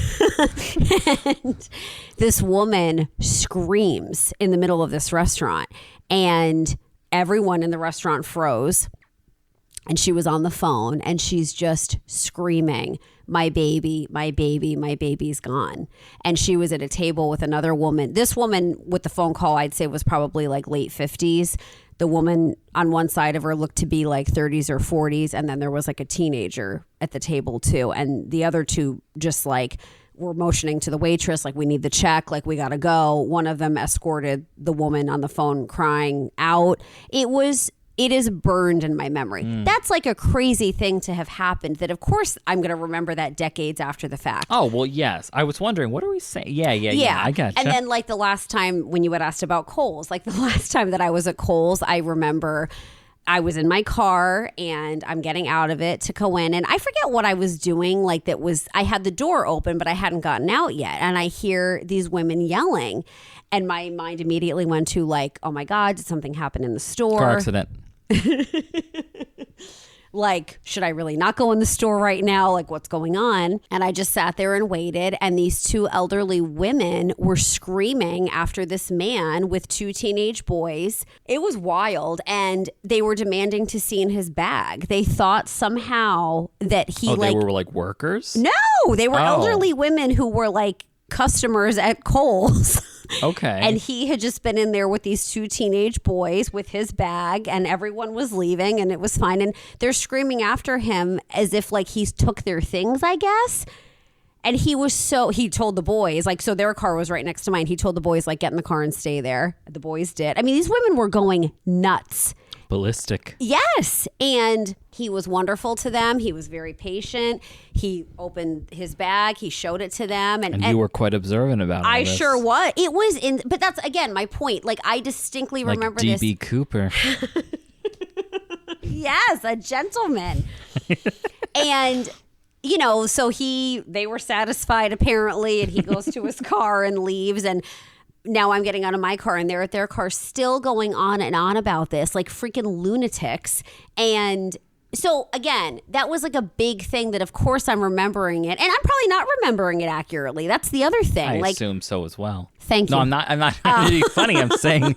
And this woman screams in the middle of this restaurant, and everyone in the restaurant froze. And she was on the phone, and she's just screaming, my baby, my baby, my baby's gone. And she was at a table with another woman. This woman with the phone call, I'd say, was probably like late 50s. The woman on one side of her looked to be like 30s or 40s. And then there was like a teenager at the table too. And the other 2 just like were motioning to the waitress, like, we need the check, like, we got to go. One of them escorted the woman on the phone crying out. It is burned in my memory. That's like a crazy thing to have happened that, of course, I'm going to remember that decades after the fact. Oh, well, yes. I was wondering, what are we saying? Yeah. I gotcha. And then like the last time when you had asked about Kohl's, like the last time that I was at Kohl's, I remember I was in my car and I'm getting out of it to go in, and I forget what I was doing. Like I had the door open, but I hadn't gotten out yet. And I hear these women yelling, and my mind immediately went to like, oh my God, did something happen in the store? Car accident. Like, should I really not go in the store right now? Like, what's going on? And I just sat there and waited. And these 2 elderly women were screaming after this man with 2 teenage boys. It was wild. And they were demanding to see in his bag. They thought somehow that he they were like workers? No, they were elderly women who were like customers at Kohl's. Okay. And he had just been in there with these 2 teenage boys with his bag, and everyone was leaving, and it was fine. And they're screaming after him as if like he took their things, I guess. And he told the boys, like, so their car was right next to mine. He told the boys, like, get in the car and stay there. The boys did. I mean, these women were going nuts. Ballistic. Yes. And he was wonderful to them. He was very patient. He opened his bag. He showed it to them. And you were quite observant about it. I sure was. It was but that's, again, my point. Like, I distinctly remember this. D.B. Cooper. Yes, a gentleman. And... so they were satisfied apparently, and he goes to his car and leaves. And now I'm getting out of my car, and they're at their car still going on and on about this, like freaking lunatics. And so again, that was like a big thing that of course I'm remembering it, and I'm probably not remembering it accurately. That's the other thing. I assume so as well. Thank you. No, I'm not trying to be funny. I'm saying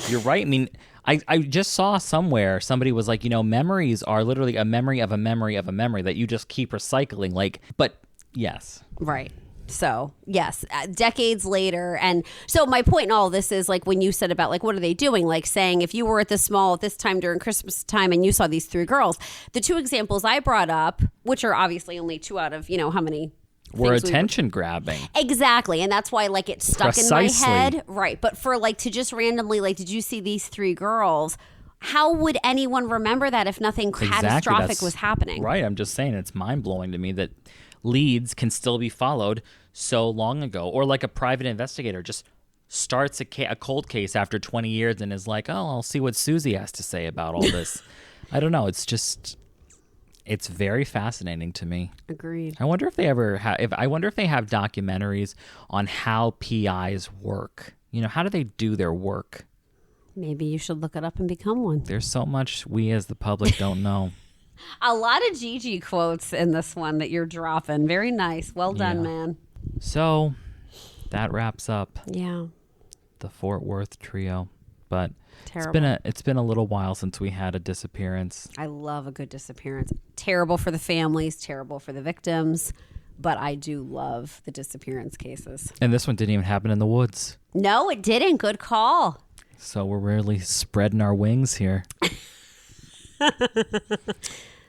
you're right. I mean, I just saw somewhere somebody was like, memories are literally a memory of a memory of a memory that you just keep recycling. Like, but yes. Right. So, yes, decades later. And so my point in all this is like when you said about like, what are they doing? Like saying if you were at this mall at this time during Christmas time and you saw these 3 girls, the 2 examples I brought up, which are obviously only 2 out of, how many we're attention grabbing. Exactly. And that's why like it stuck in my head. Right. But for like to just randomly like, did you see these 3 girls? How would anyone remember that if nothing catastrophic was happening? Right. I'm just saying it's mind blowing to me that leads can still be followed so long ago. Or like a private investigator just starts a cold case after 20 years and is like, oh, I'll see what Susie has to say about all this. I don't know. It's very fascinating to me. Agreed. I wonder if they ever have. I wonder if they have documentaries on how PIs work. How do they do their work? Maybe you should look it up and become one. There's so much we as the public don't know. A lot of Gigi quotes in this one that you're dropping. Very nice. Well done, man. So that wraps up. Yeah. The Fort Worth trio, but. Terrible. It's been a little while since we had a disappearance. I love a good disappearance. Terrible for the families, terrible for the victims, but I do love the disappearance cases. And this one didn't even happen in the woods. No, it didn't. Good call. So we're really spreading our wings here.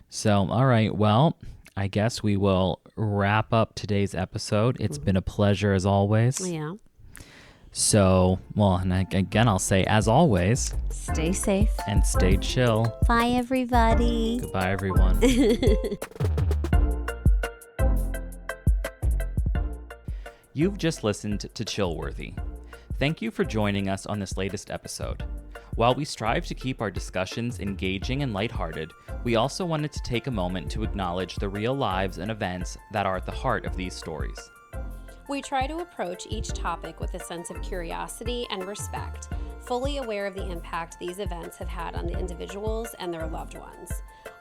So, all right. Well, I guess we will wrap up today's episode. It's been a pleasure as always. Yeah. So, and again, I'll say, as always, stay safe and stay chill. Bye, everybody. Goodbye, everyone. You've just listened to Chillworthy. Thank you for joining us on this latest episode. While we strive to keep our discussions engaging and lighthearted, we also wanted to take a moment to acknowledge the real lives and events that are at the heart of these stories. We try to approach each topic with a sense of curiosity and respect, fully aware of the impact these events have had on the individuals and their loved ones.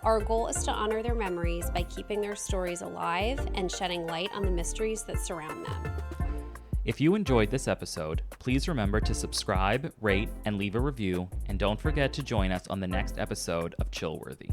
Our goal is to honor their memories by keeping their stories alive and shedding light on the mysteries that surround them. If you enjoyed this episode, please remember to subscribe, rate, and leave a review, and don't forget to join us on the next episode of Chillworthy.